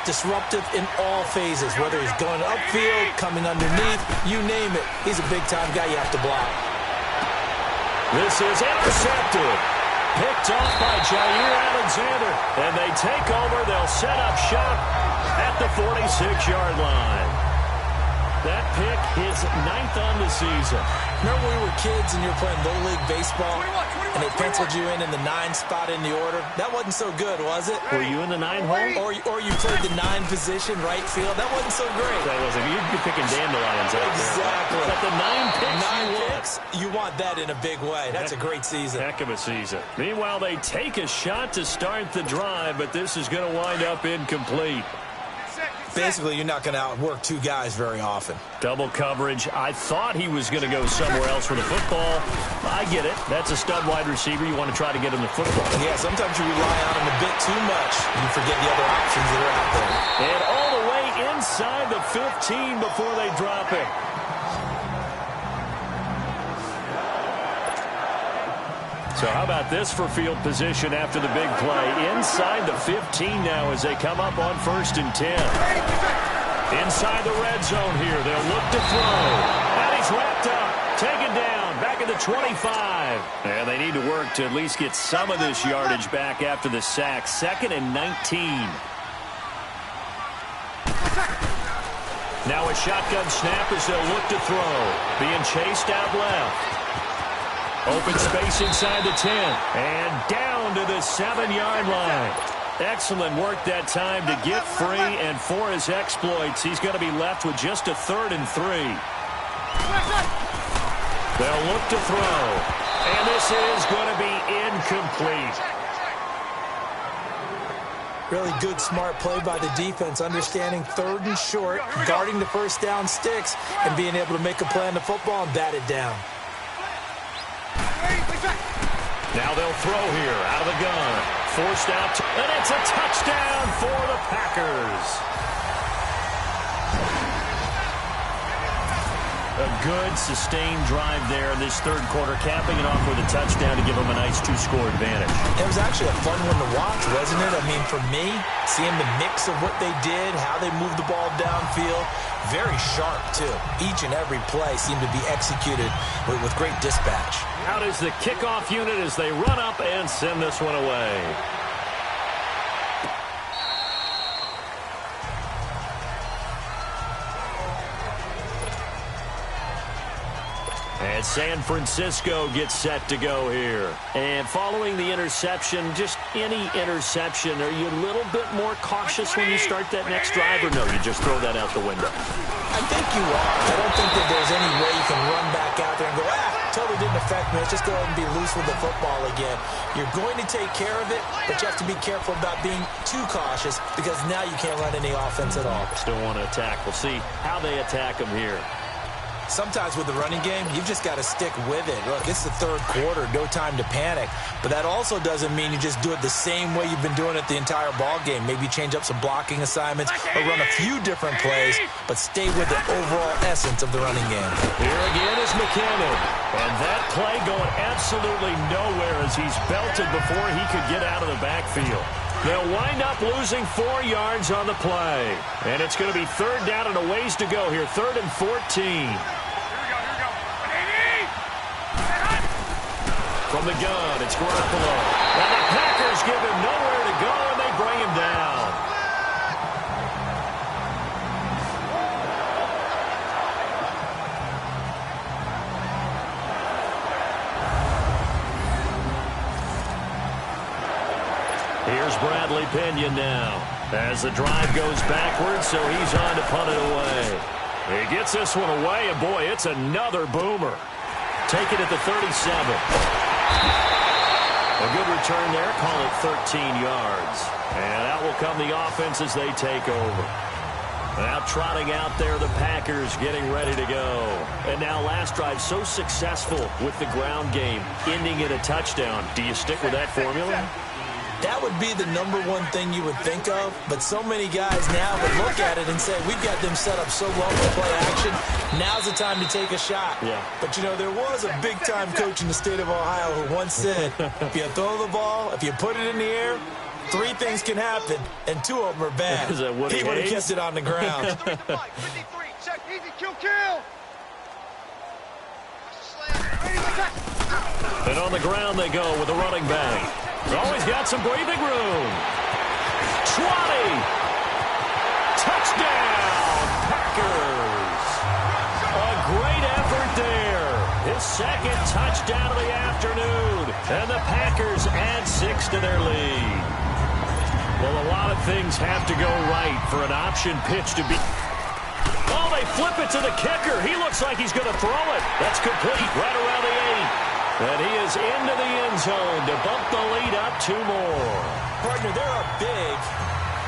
disruptive in all phases, whether he's going upfield, coming underneath, you name it. He's a big-time guy you have to block. This is intercepted. Picked off by Jair Alexander. And they take over. They'll set up shop at the 46-yard line. That pick is 9th on the season. Remember when we were kids and you were playing Little League Baseball and they penciled you in the 9 spot in the order? That wasn't so good, was it? Were you in the 9 hole? Or you played the 9 position, right field? That wasn't so great. That wasn't. You'd be picking dandelions out exactly. there. But the 9 picks, 9 picks, you want that in a big way. That's a great season. Heck of a season. Meanwhile, they take a shot to start the drive, but this is going to wind up incomplete. Basically, you're not going to outwork 2 guys very often. Double coverage. I thought he was going to go somewhere else with the football. I get it. That's a stud wide receiver. You want to try to get him the football. Yeah, sometimes you rely on him a bit too much. You forget the other options that are out there. And all the way inside the 15 before they drop it. So how about this for field position after the big play? Inside the 15 now as they come up on 1st and 10. Inside the red zone here. They'll look to throw. And he's wrapped up. Taken down. Back at the 25. And they need to work to at least get some of this yardage back after the sack. 2nd and 19. Now a shotgun snap as they'll look to throw. Being chased out left. Open space inside the 10. And down to the 7-yard line. Excellent work that time to get free, and for his exploits, he's going to be left with just a 3rd and 3. They'll look to throw. And this is going to be incomplete. Really good, smart play by the defense, understanding 3rd and short, guarding the first down sticks, and being able to make a play on the football and bat it down. Now they'll throw here out of the gun. Forced out, and it's a touchdown for the Packers. A good, sustained drive there in this 3rd quarter, capping it off with a touchdown to give them a nice 2-score advantage. It was actually a fun one to watch, wasn't it? I mean, for me, seeing the mix of what they did, how they moved the ball downfield, very sharp, too. Each and every play seemed to be executed with great dispatch. Out is the kickoff unit as they run up and send this one away. And San Francisco gets set to go here. And following the interception, just any interception, are you a little bit more cautious when you start that next drive, or no, you just throw that out the window? I think you are. I don't think that there's any way you can run back out there and go, totally didn't affect me. Let's just go ahead and be loose with the football again. You're going to take care of it, but you have to be careful about being too cautious because now you can't run any offense at all. Still want to attack. We'll see how they attack them here. Sometimes with the running game, you've just got to stick with it. Look, it's the 3rd quarter, no time to panic. But that also doesn't mean you just do it the same way you've been doing it the entire ball game. Maybe change up some blocking assignments or run a few different plays, but stay with the overall essence of the running game. Here again is McKinnon. And that play going absolutely nowhere as he's belted before he could get out of the backfield. They'll wind up losing 4 yards on the play. And it's going to be 3rd down and a ways to go here. 3rd and 14. the gun. It's Garoppolo. And the Packers give him nowhere to go, and they bring him down. Here's Bradley Pinion now as the drive goes backwards, so he's on to punt it away. He gets this one away, and boy, it's another boomer. Take it at the 37. A good return there. Call it 13 yards. And out will come the offense as they take over. Now trotting out there, the Packers getting ready to go. And now last drive so successful with the ground game, ending in a touchdown. Do you stick with that formula? That would be the number one thing you would think of, but so many guys now would look at it and say, we've got them set up so well to play action. Now's the time to take a shot. Yeah. But, you know, there was a big-time coach in the state of Ohio who once said, if you throw the ball, if you put it in the air, 3 things can happen, and 2 of them are bad. Is that Woody He would have Hayes? kept it on the ground. 53, check, easy, kill. And on the ground they go with a running back. He's always got some breathing room. 20. Touchdown, Packers. A great effort there. His second touchdown of the afternoon. And the Packers add 6 to their lead. Well, a lot of things have to go right for an option pitch to be... Oh, they flip it to the kicker. He looks like he's going to throw it. That's complete right around the 8. And he is into the end zone to bump the lead up 2 more. Partner, they're up big.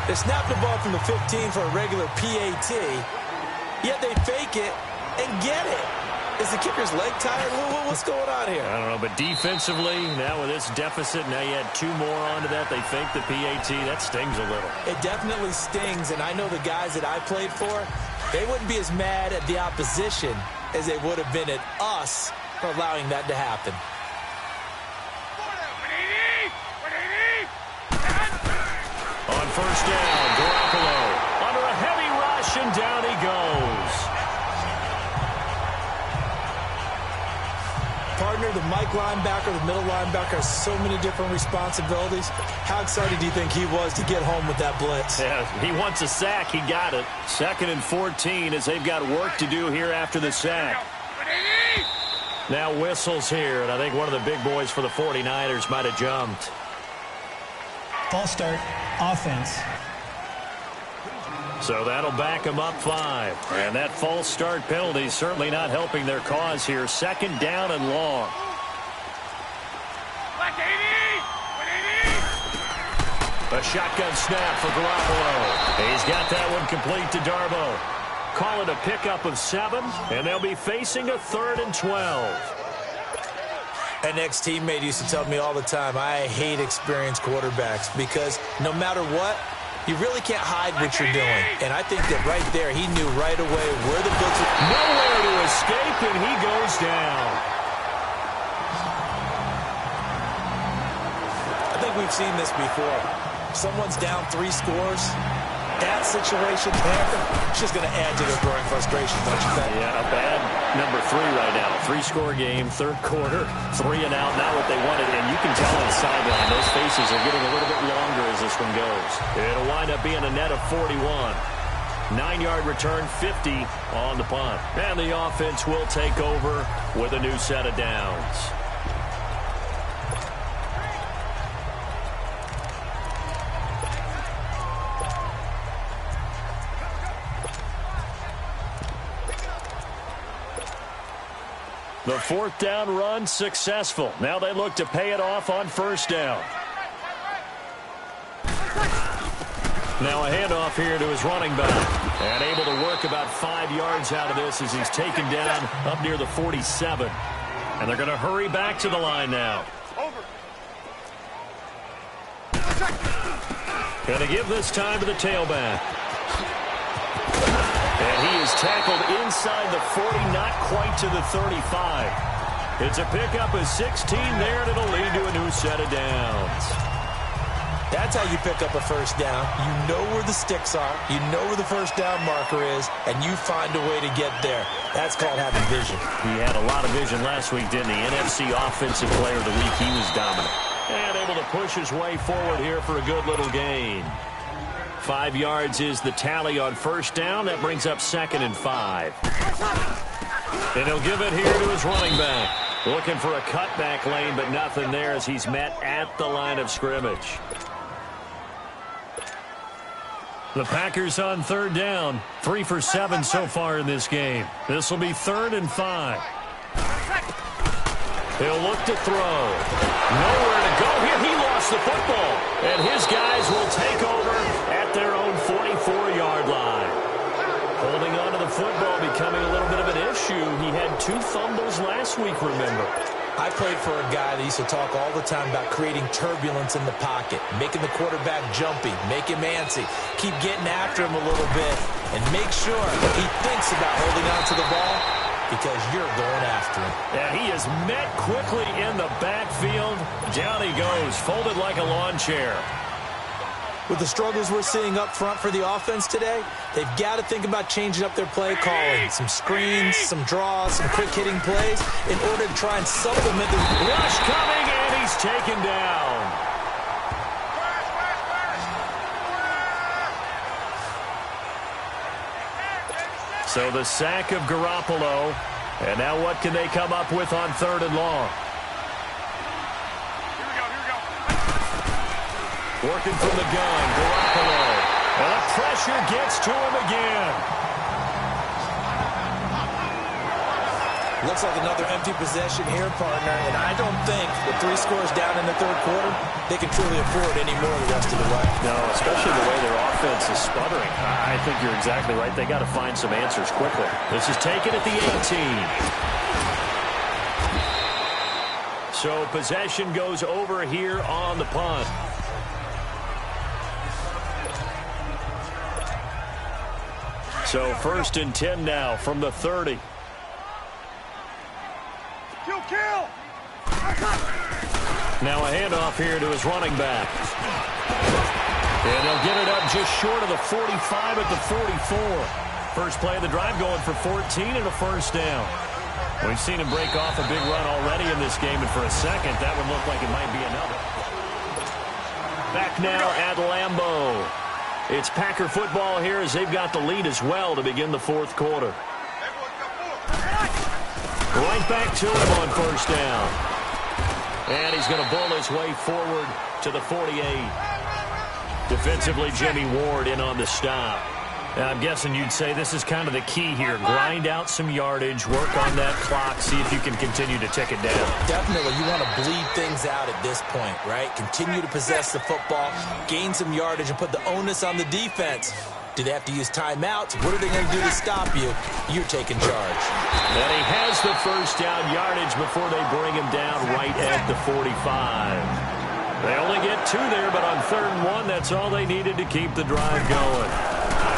They snap the ball from the 15 for a regular PAT, yet they fake it and get it. Is the kicker's leg tired? What's going on here? I don't know, but defensively, now with this deficit, now you add 2 more onto that. They fake the PAT. That stings a little. It definitely stings, and I know the guys that I played for, they wouldn't be as mad at the opposition as they would have been at us for allowing that to happen. On first down, Garoppolo under a heavy rush, and down he goes. Partner, the Mike linebacker, the middle linebacker has so many different responsibilities. How excited do you think he was to get home with that blitz? Yeah, he wants a sack. He got it. 2nd and 14 as they've got work to do here after the sack. Now whistles here, and I think one of the big boys for the 49ers might have jumped. False start, offense. So that'll back them up 5. And that false start penalty is certainly not helping their cause here. 2nd down and long. A shotgun snap for Garoppolo. He's got that one complete to Darboh. Call it a pickup of 7, and they'll be facing a 3rd and 12. An ex-teammate used to tell me all the time, I hate experienced quarterbacks because no matter what, you really can't hide what you're doing. And I think that right there, he knew right away where the blitz was. Nowhere to escape, and he goes down. I think we've seen this before. Someone's down 3 scores. That situation there, it's just going to add to their growing frustration, don't you think? Yeah, a bad number 3 right now. 3-score game, 3rd quarter, 3 and out, not what they wanted. And you can tell on the sideline, those faces are getting a little bit longer as this one goes. It'll wind up being a net of 41. 9-yard return, 50 on the punt. And the offense will take over with a new set of downs. The 4th down run successful. Now they look to pay it off on 1st down. Now a handoff here to his running back. And able to work about 5 yards out of this as he's taken down up near the 47. And they're going to hurry back to the line now. Going to give this time to the tailback. And he is tackled inside the 40, not quite to the 35. It's a pickup of 16 there, and it'll lead to a new set of downs. That's how you pick up a first down. You know where the sticks are. You know where the first down marker is, and you find a way to get there. That's called having vision. He had a lot of vision last week, didn't he? NFC Offensive Player of the Week. He was dominant. And able to push his way forward here for a good little gain. 5 yards is the tally on first down. That brings up 2nd and 5. And he'll give it here to his running back. Looking for a cutback lane, but nothing there as he's met at the line of scrimmage. The Packers on 3rd down. 3 for 7 so far in this game. This will be 3rd and 5. He'll look to throw. Nowhere to go here. He lost the football. And his guys will take over at their own 44-yard line. Holding on to the football becoming a little bit of an issue. He had 2 fumbles last week, remember. I played for a guy that used to talk all the time about creating turbulence in the pocket, making the quarterback jumpy, make him antsy, keep getting after him a little bit, and make sure he thinks about holding on to the ball because you're going after him. Yeah, he is met quickly in the backfield. Down he goes, folded like a lawn chair. With the struggles we're seeing up front for the offense today, they've got to think about changing up their play calling. Some screens, some draws, some quick-hitting plays in order to try and supplement the rush coming, and he's taken down. So the sack of Garoppolo. And now what can they come up with on 3rd and long? Working from the gun, Garoppolo. And the pressure gets to him again. Looks like another empty possession here, partner, and I don't think with 3 scores down in the 3rd quarter, they can truly afford any more the rest of the way. No, especially the way their offense is sputtering. I think you're exactly right. They got to find some answers quickly. This is taken at the 18. So possession goes over here on the punt. So 1st and 10 now from the 30. Kill! Now a handoff here to his running back. And he'll get it up just short of the 45 at the 44. First play of the drive going for 14 and a first down. We've seen him break off a big run already in this game, and for a second, that would look like it might be another. Back now at Lambeau. It's Packer football here as they've got the lead as well to begin the 4th quarter. Right back to him on first down. And he's going to bull his way forward to the 48. Defensively, Jimmy Ward in on the stop. Now, I'm guessing you'd say this is kind of the key here. Grind out some yardage, work on that clock, see if you can continue to tick it down. Definitely. You want to bleed things out at this point, right? Continue to possess the football, gain some yardage, and put the onus on the defense. Do they have to use timeouts? What are they going to do to stop you? You're taking charge. And he has the first down yardage before they bring him down right at the 45. They only get 2 there, but on 3rd and 1, that's all they needed to keep the drive going.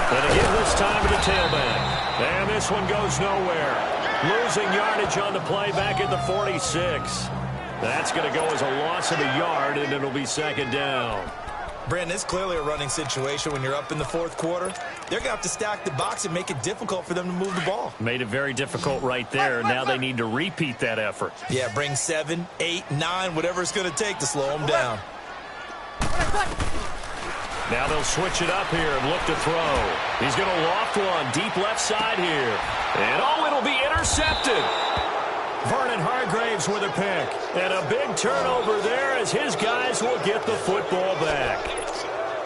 And again, this time to the tailback. And this one goes nowhere. Losing yardage on the play back at the 46. That's going to go as a loss of a yard, and it'll be 2nd down. Brandon, it's clearly a running situation when you're up in the 4th quarter. They're going to have to stack the box and make it difficult for them to move the ball. Made it very difficult right there. Now they need to repeat that effort. Yeah, bring 7, 8, 9, whatever it's going to take to slow them down. Now they'll switch it up here and look to throw. He's going to loft one deep left side here. And oh, it'll be intercepted. Vernon Hargraves with a pick. And a big turnover there as his guys will get the football back.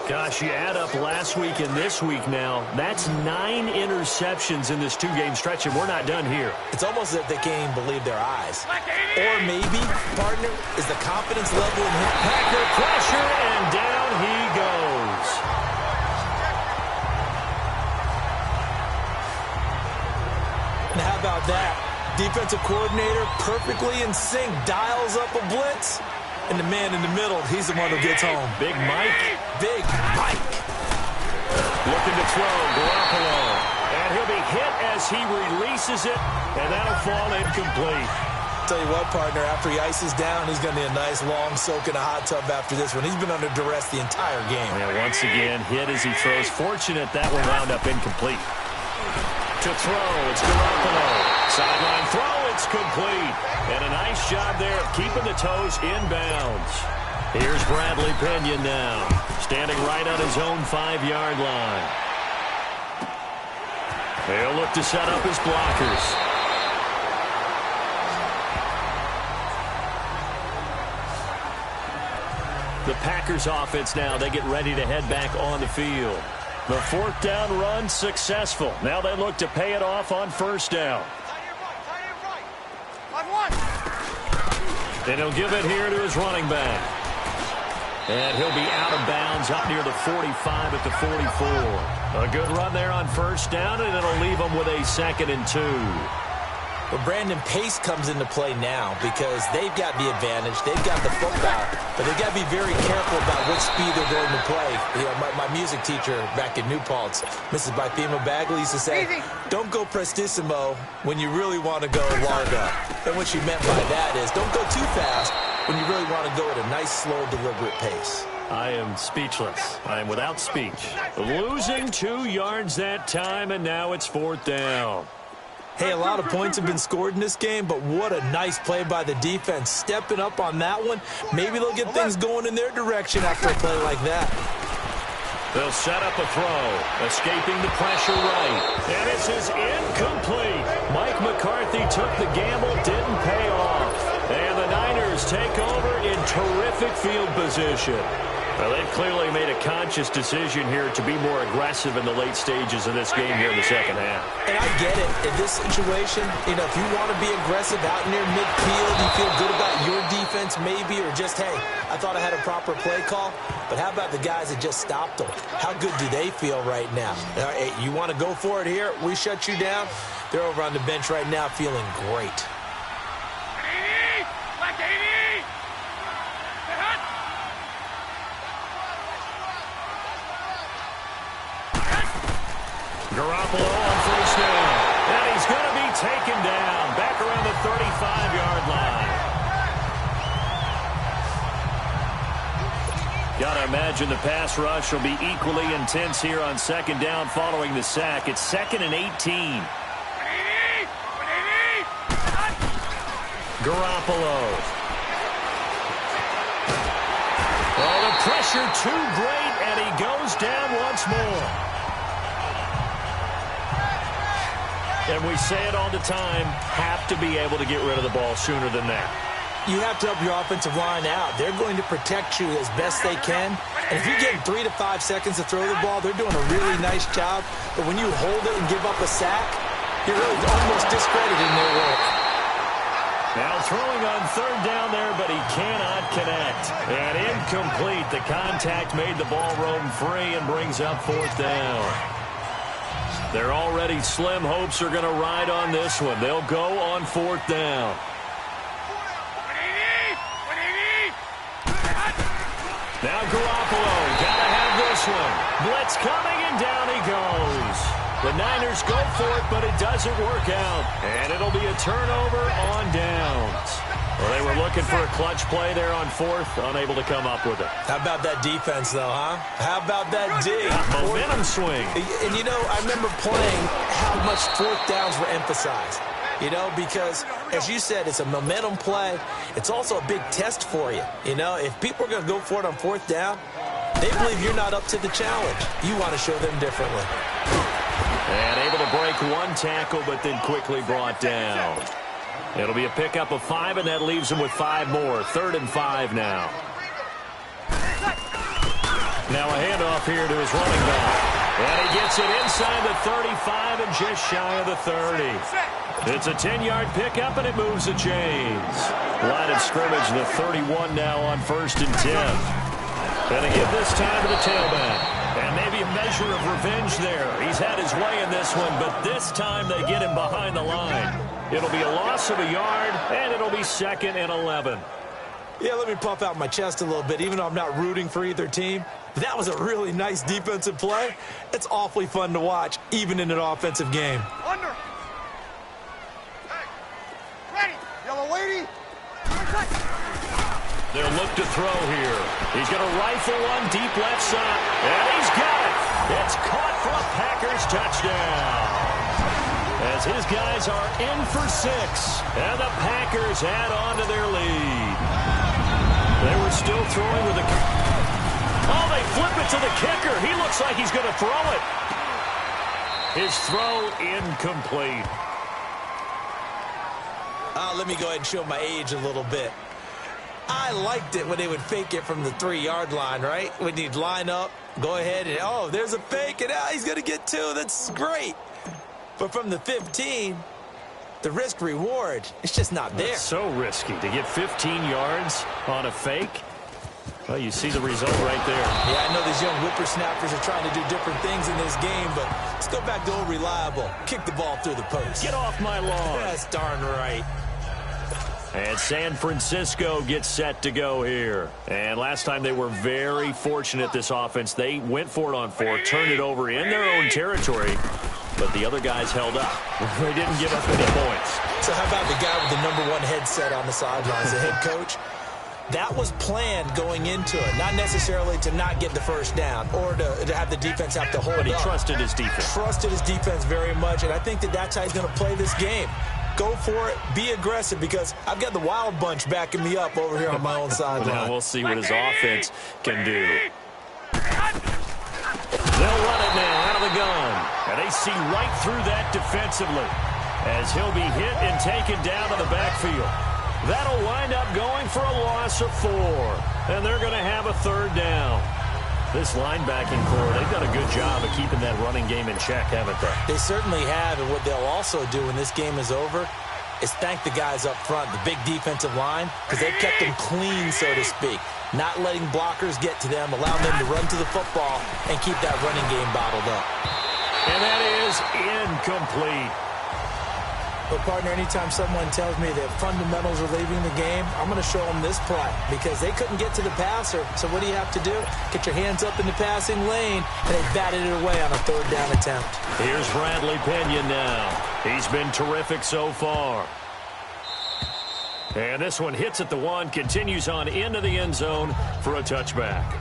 Gosh, you add up last week and this week now. That's 9 interceptions in this 2-game stretch, and we're not done here. It's almost as if they can't even believe their eyes. Or maybe, partner, is the confidence level in him. Packer pressure, and down he goes. And how about that? Defensive coordinator perfectly in sync, dials up a blitz, and the man in the middle, he's the one who gets home. Big Mike. Big Mike. Looking to throw, Garoppolo. And he'll be hit as he releases it, and that'll fall incomplete. Tell you what, partner, after he ices down, he's going to need a nice long soak in a hot tub after this one. He's been under duress the entire game. Yeah, once again, hit as he throws. Fortunate that one wound up incomplete. To throw, it's Garoppolo. Sideline throw, it's complete. And a nice job there of keeping the toes inbounds. Here's Bradley Pinion now, standing right on his own 5-yard line. They'll look to set up his blockers. The Packers offense now, they get ready to head back on the field. The 4th down run successful. Now they look to pay it off on 1st down. And he'll give it here to his running back. And he'll be out of bounds up near the 45 at the 44. A good run there on 1st down, and it'll leave him with a 2nd and 2. But Brandon, pace comes into play now because they've got the advantage. They've got the football, but they've got to be very careful about what speed they're going to play. You know, my music teacher back in New Paltz, Mrs. Bythema Bagley, used to say, don't go prestissimo when you really want to go largo. And what she meant by that is don't go too fast when you really want to go at a nice, slow, deliberate pace. I am speechless. I am without speech. Losing 2 yards that time, and now it's 4th down. Hey, a lot of points have been scored in this game, but what a nice play by the defense. Stepping up on that one. Maybe they'll get things going in their direction after a play like that. They'll set up a throw, escaping the pressure right. And this is incomplete. Mike McCarthy took the gamble, didn't pay off. And the Niners take over in terrific field position. Well, they've clearly made a conscious decision here to be more aggressive in the late stages of this game here in the 2nd half. And I get it. In this situation, you know, if you want to be aggressive out near midfield, you feel good about your defense maybe, or just, hey, I thought I had a proper play call. But how about the guys that just stopped them? How good do they feel right now? Hey, you want to go for it here? We shut you down. They're over on the bench right now feeling great. Garoppolo on 1st down. And he's going to be taken down back around the 35-yard line. Got to imagine the pass rush will be equally intense here on 2nd down following the sack. It's 2nd and 18. Garoppolo. Oh, the pressure too great, and he goes down once more. And we say it all the time, have to be able to get rid of the ball sooner than that. You have to help your offensive line out. They're going to protect you as best they can. And if you're getting 3 to 5 seconds to throw the ball, they're doing a really nice job. But when you hold it and give up a sack, you're really almost discrediting their work. Now throwing on 3rd down there, but he cannot connect. And incomplete. The contact made the ball roam free and brings up 4th down. Their already slim hopes are going to ride on this one. They'll go on 4th down. Now Garoppolo, got to have this one. Blitz coming, and down he goes. The Niners go for it, but it doesn't work out. And it'll be a turnover on downs. Well, they were looking for a clutch play there on 4th, unable to come up with it. How about that defense, though, huh? How about that D? Momentum swing. And, you know, I remember playing how much 4th downs were emphasized. You know, because, as you said, it's a momentum play. It's also a big test for you. You know, if people are going to go for it on 4th down, they believe you're not up to the challenge. You want to show them differently. And able to break one tackle, but then quickly brought down. It'll be a pickup of 5, and that leaves him with 5 more. 3rd and 5 now. Now a handoff here to his running back. And he gets it inside the 35 and just shy of the 30. It's a 10-yard pickup, and it moves the chains. Line of scrimmage, the 31 now on 1st and 10. Going to give this time to the tailback. And maybe a measure of revenge there. He's had his way in this one, but this time they get him behind the line. It'll be a loss of a yard, and it'll be 2nd and 11. Yeah, let me puff out my chest a little bit, even though I'm not rooting for either team. That was a really nice defensive play. It's awfully fun to watch, even in an offensive game. Under. Hey. Ready. Yellow lady. They'll look to throw here. He's going to rifle one deep left side. And he's got it. It's caught for a Packers touchdown. As his guys are in for 6. And the Packers add on to their lead. They were still throwing with the... Oh, they flip it to the kicker. He looks like he's going to throw it. His throw incomplete. Let me go ahead and show my age a little bit. I liked it when they would fake it from the 3-yard line, right? When you'd line up, go ahead and, oh, there's a fake, and he's going to get 2. That's great. But from the 15, the risk-reward, it's just not there. It's so risky to get 15 yards on a fake. Well, you see the result right there. Yeah, I know these young whippersnappers are trying to do different things in this game, but let's go back to old reliable. Kick the ball through the post. Get off my lawn. That's darn right. And San Francisco gets set to go here. And last time they were very fortunate, this offense. They went for it on 4, turned it over in their own territory, but the other guys held up. They didn't give up any points. So how about the guy with the #1 headset on the sidelines, the head coach? That was planned going into it, not necessarily to not get the first down or to have the defense have to hold up. But he trusted his defense. Trusted his defense very much, and I think that's how he's going to play this game. Go for it. Be aggressive, because I've got the Wild Bunch backing me up over here on my own sideline. Now we'll see what his offense can do. They'll run it now out of the gun. And they see right through that defensively as he'll be hit and taken down to the backfield. That'll wind up going for a loss of 4. And they're going to have a 3rd down. This linebacking core, they've done a good job of keeping that running game in check, haven't they? They certainly have, and what they'll also do when this game is over is thank the guys up front, the big defensive line, because they've kept them clean, so to speak. Not letting blockers get to them, allowing them to run to the football and keep that running game bottled up. And that is incomplete. But, partner, anytime someone tells me that fundamentals are leaving the game, I'm going to show them this play, because they couldn't get to the passer. So what do you have to do? Get your hands up in the passing lane, and they batted it away on a 3rd down attempt. Here's Bradley Pena now. He's been terrific so far. And this one hits at the 1, continues on into the end zone for a touchback.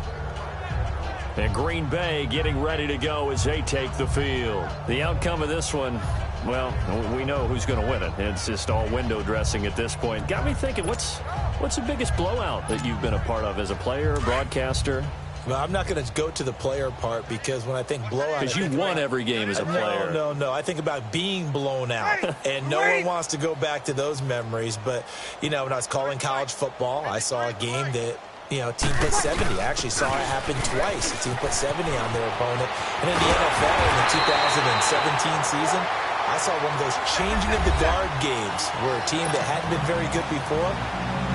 And Green Bay getting ready to go as they take the field. The outcome of this one, well, we know who's going to win it. It's just all window dressing at this point. Got me thinking, what's the biggest blowout that you've been a part of as a player, broadcaster? Well, I'm not going to go to the player part, because when I think blowout... Because you won every game as a player. No. I think about being blown out, and no one wants to go back to those memories. But, when I was calling college football, I saw a game that, team put 70. I actually saw it happen twice. The team put 70 on their opponent. And in the NFL in the 2017 season, I saw one of those changing of the guard games where a team that hadn't been very good before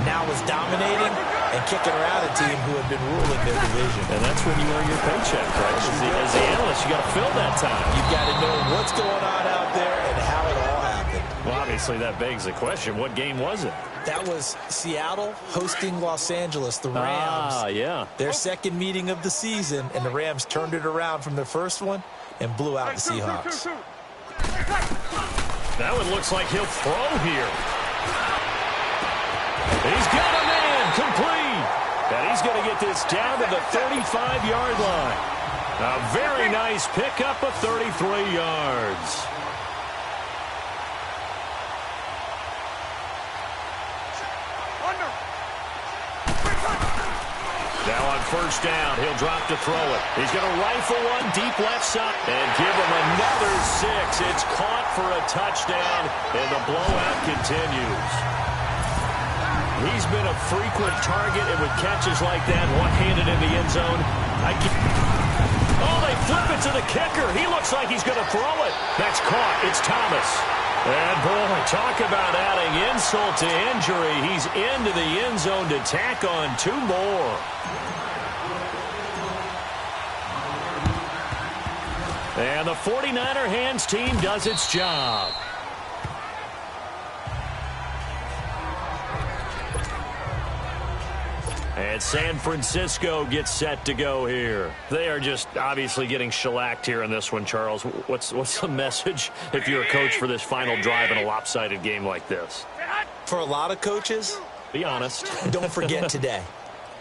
now was dominating and kicking around a team who had been ruling their division. And that's when you earn your paycheck, right? As the analyst, you got to fill that time. You've got to know what's going on out there and how it all happened. Well, obviously that begs the question, what game was it? That was Seattle hosting Los Angeles, the Rams. Yeah. Their second meeting of the season, and the Rams turned it around from their first one and blew out the Seahawks. That one looks like he'll throw here. He's got a man complete. And he's going to get this down to the 35-yard line. A very nice pickup of 33 yards. Now on first down, he'll drop to throw it. He's going to rifle one deep left side and give him another 6. It's caught for a touchdown, and the blowout continues. He's been a frequent target, and with catches like that, one-handed in the end zone, they flip it to the kicker. He looks like he's going to throw it. That's caught. It's Thomas. And, boy, talk about adding insult to injury. He's into the end zone to tack on 2 more. And the 49er hands team does its job. And San Francisco gets set to go here. They are just obviously getting shellacked here in this one, Charles. What's the message if you're a coach for this final drive in a lopsided game like this? For a lot of coaches, Be honest. Don't forget today.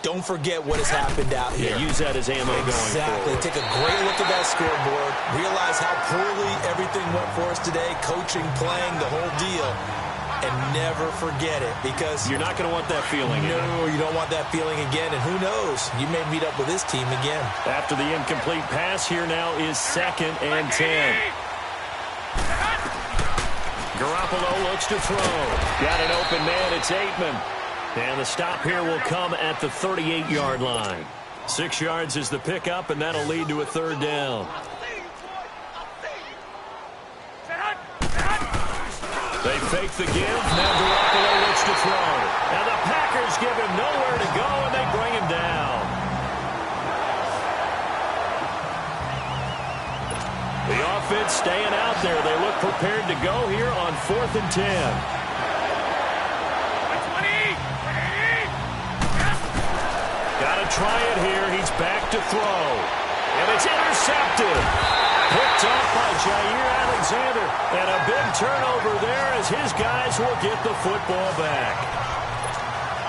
Don't forget what has happened out here. Yeah, use that as ammo going forward. Exactly. Take a great look at that scoreboard. Realize how poorly everything went for us today. Coaching, playing, the whole deal. And never forget it, because you're not going to want that feeling. No, you don't want that feeling again. And who knows? You may meet up with this team again. After the incomplete pass, here now is 2nd and 10. Garoppolo looks to throw. Got an open man. It's Aitman. And the stop here will come at the 38-yard line. 6 yards is the pickup, and that'll lead to a 3rd down. They fake the give. Now Garoppolo looks to throw. And the Packers give him nowhere to go, and they bring him down. The offense staying out there. They look prepared to go here on 4th and 10. Got to try it here. He's back to throw. And it's intercepted. Picked off by Jair Alexander. And a big turnover there as his guys will get the football back.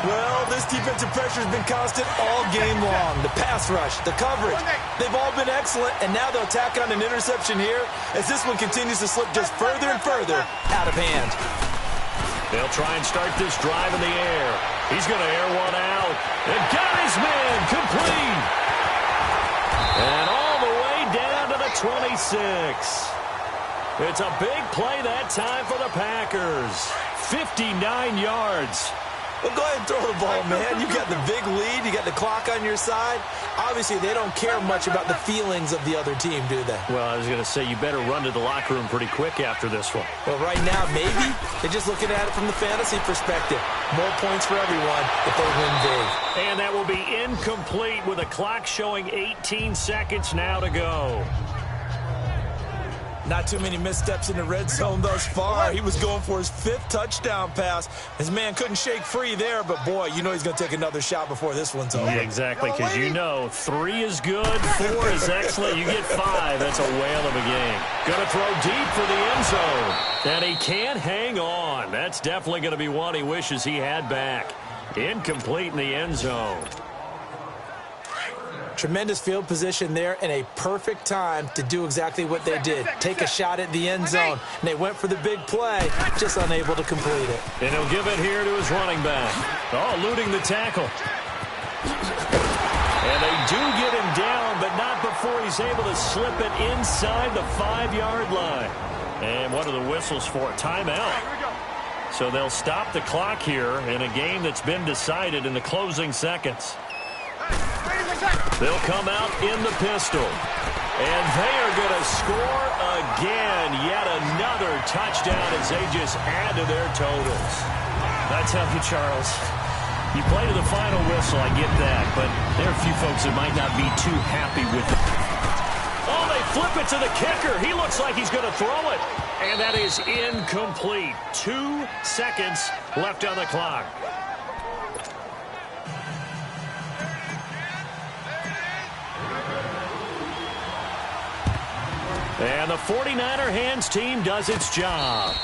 Well, this defensive pressure has been constant all game long. The pass rush, the coverage, they've all been excellent. And now they'll tack on an interception here as this one continues to slip just further and further out of hand. They'll try and start this drive in the air. He's going to air one out. And got his man complete. And all the way down to the 26. It's a big play that time for the Packers. 59 yards. Well, go ahead and throw the ball, man. You got the big lead. You got the clock on your side. Obviously, they don't care much about the feelings of the other team, do they? Well, I was going to say, you better run to the locker room pretty quick after this one. Well, right now, maybe. They're just looking at it from the fantasy perspective. More points for everyone if they win big. And that will be incomplete with a clock showing 18 seconds now to go. Not too many missteps in the red zone thus far. He was going for his 5th touchdown pass. His man couldn't shake free there, but boy, you know he's going to take another shot before this one's over. Yeah, exactly, because you know 3 is good, 4 is excellent. You get 5, that's a whale of a game. Going to throw deep for the end zone. And he can't hang on. That's definitely going to be one he wishes he had back. Incomplete in the end zone. Tremendous field position there and a perfect time to do exactly what they did. Take a shot at the end zone. And they went for the big play, just unable to complete it. And he'll give it here to his running back. Oh, eluding the tackle. And they do get him down, but not before he's able to slip it inside the 5-yard line. And what are the whistles for? Timeout. So they'll stop the clock here in a game that's been decided in the closing seconds. They'll come out in the pistol. And they are going to score again. Yet another touchdown as they just add to their totals. I tell you, Charles, you play to the final whistle, I get that. But there are a few folks that might not be too happy with it. Oh, they flip it to the kicker. He looks like he's going to throw it. And that is incomplete. 2 seconds left on the clock. And the 49er hands team does its job.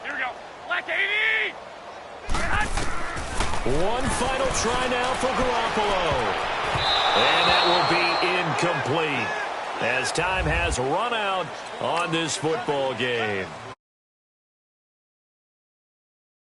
Here we go. Black 80! One final try now for Garoppolo. And that will be incomplete as time has run out on this football game.